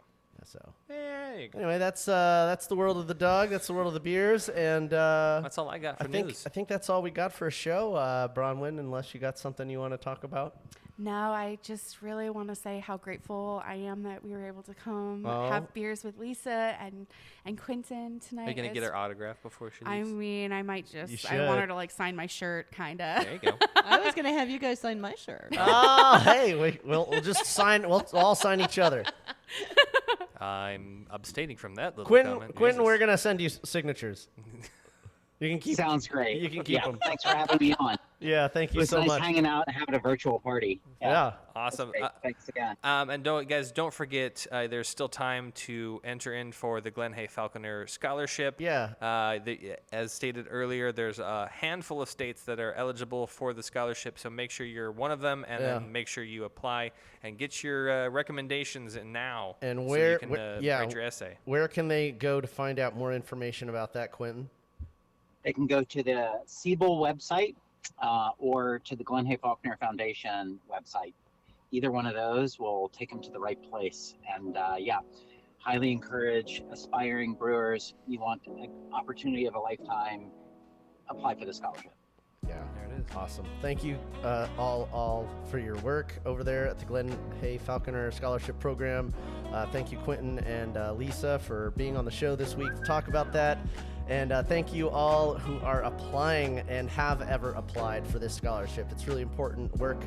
So There you go. anyway, that's the world of the dog. That's the world of the beers, and that's all I got for news. I think that's all we got for a show, Bronwyn. Unless you got something you want to talk about. No, I just really want to say how grateful I am that we were able to come Oh. have beers with Lisa and Quentin tonight. Are you going to get her autograph before she I leaves? mean, I might You just. should. I want her to sign my shirt, kind of. There you go. I was going to have you guys sign my shirt. Oh, hey, we'll just sign. We'll all sign each other. I'm abstaining from that little Quentin, comment. Quentin, Jesus. we're gonna send you signatures. You can keep. Sounds great. You can keep Yeah, them. thanks for having me on. Yeah, thank you It was so nice much. hanging out and having a virtual party. Yeah. Awesome. Great. Thanks again. And don't forget, there's still time to enter in for the Glen Falconer Scholarship. Yeah. As stated earlier, there's a handful of states that are eligible for the scholarship, so make sure you're one of them, and then make sure you apply and get your recommendations in now. And so where? you can write your essay. Where can they go to find out more information about that, Quentin? They can go to the Siebel website or to the Glen Falconer Foundation website. Either one of those will take them to the right place. And highly encourage aspiring brewers. You want an opportunity of a lifetime, apply for the scholarship. Yeah, there it is. Awesome. Thank you all for your work over there at the Glen Falconer Scholarship Program. Thank you, Quentin and Lisa, for being on the show this week to talk about that. And thank you all who are applying and have ever applied for this scholarship. It's really important work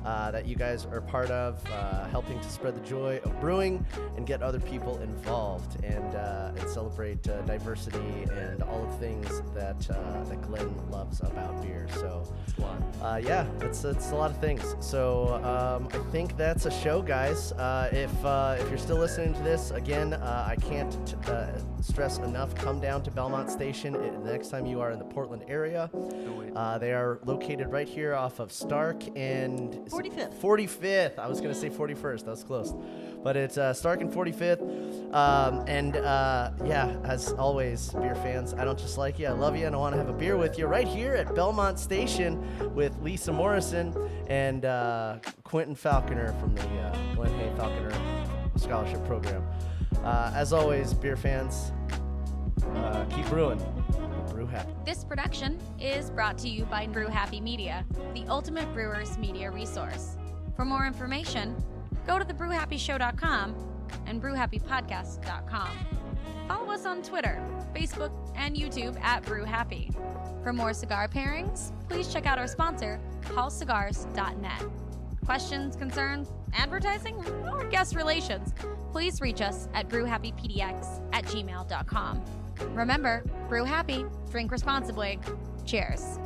that you guys are part of, helping to spread the joy of brewing and get other people involved and celebrate diversity and all of the things that Glen loves about beer. So, it's a lot of things. So I think that's a show, guys. If you're still listening to this, again, I can't stress enough, come down to Belmont Station the next time you are in the Portland area. They are located right here off of Stark and 45th. I was going to say 41st. That was close. But it's Stark and 45th. As always, beer fans, I don't just like you, I love you, and I want to have a beer with you right here at Belmont Station with Lisa Morrison and Quentin Falconer from the Glen Falconer Scholarship Program. As always, beer fans, keep brewing. Brew happy. This production is brought to you by Brew Happy Media, the ultimate brewers media resource. For more information, go to thebrewhappyshow.com and brewhappypodcast.com. Follow us on Twitter, Facebook, and YouTube at Brew Happy. For more cigar pairings, please check out our sponsor, hallcigars.net. Questions, concerns, advertising, or guest relations, please reach us at brewhappypdx@gmail.com. Remember, brew happy, drink responsibly. Cheers.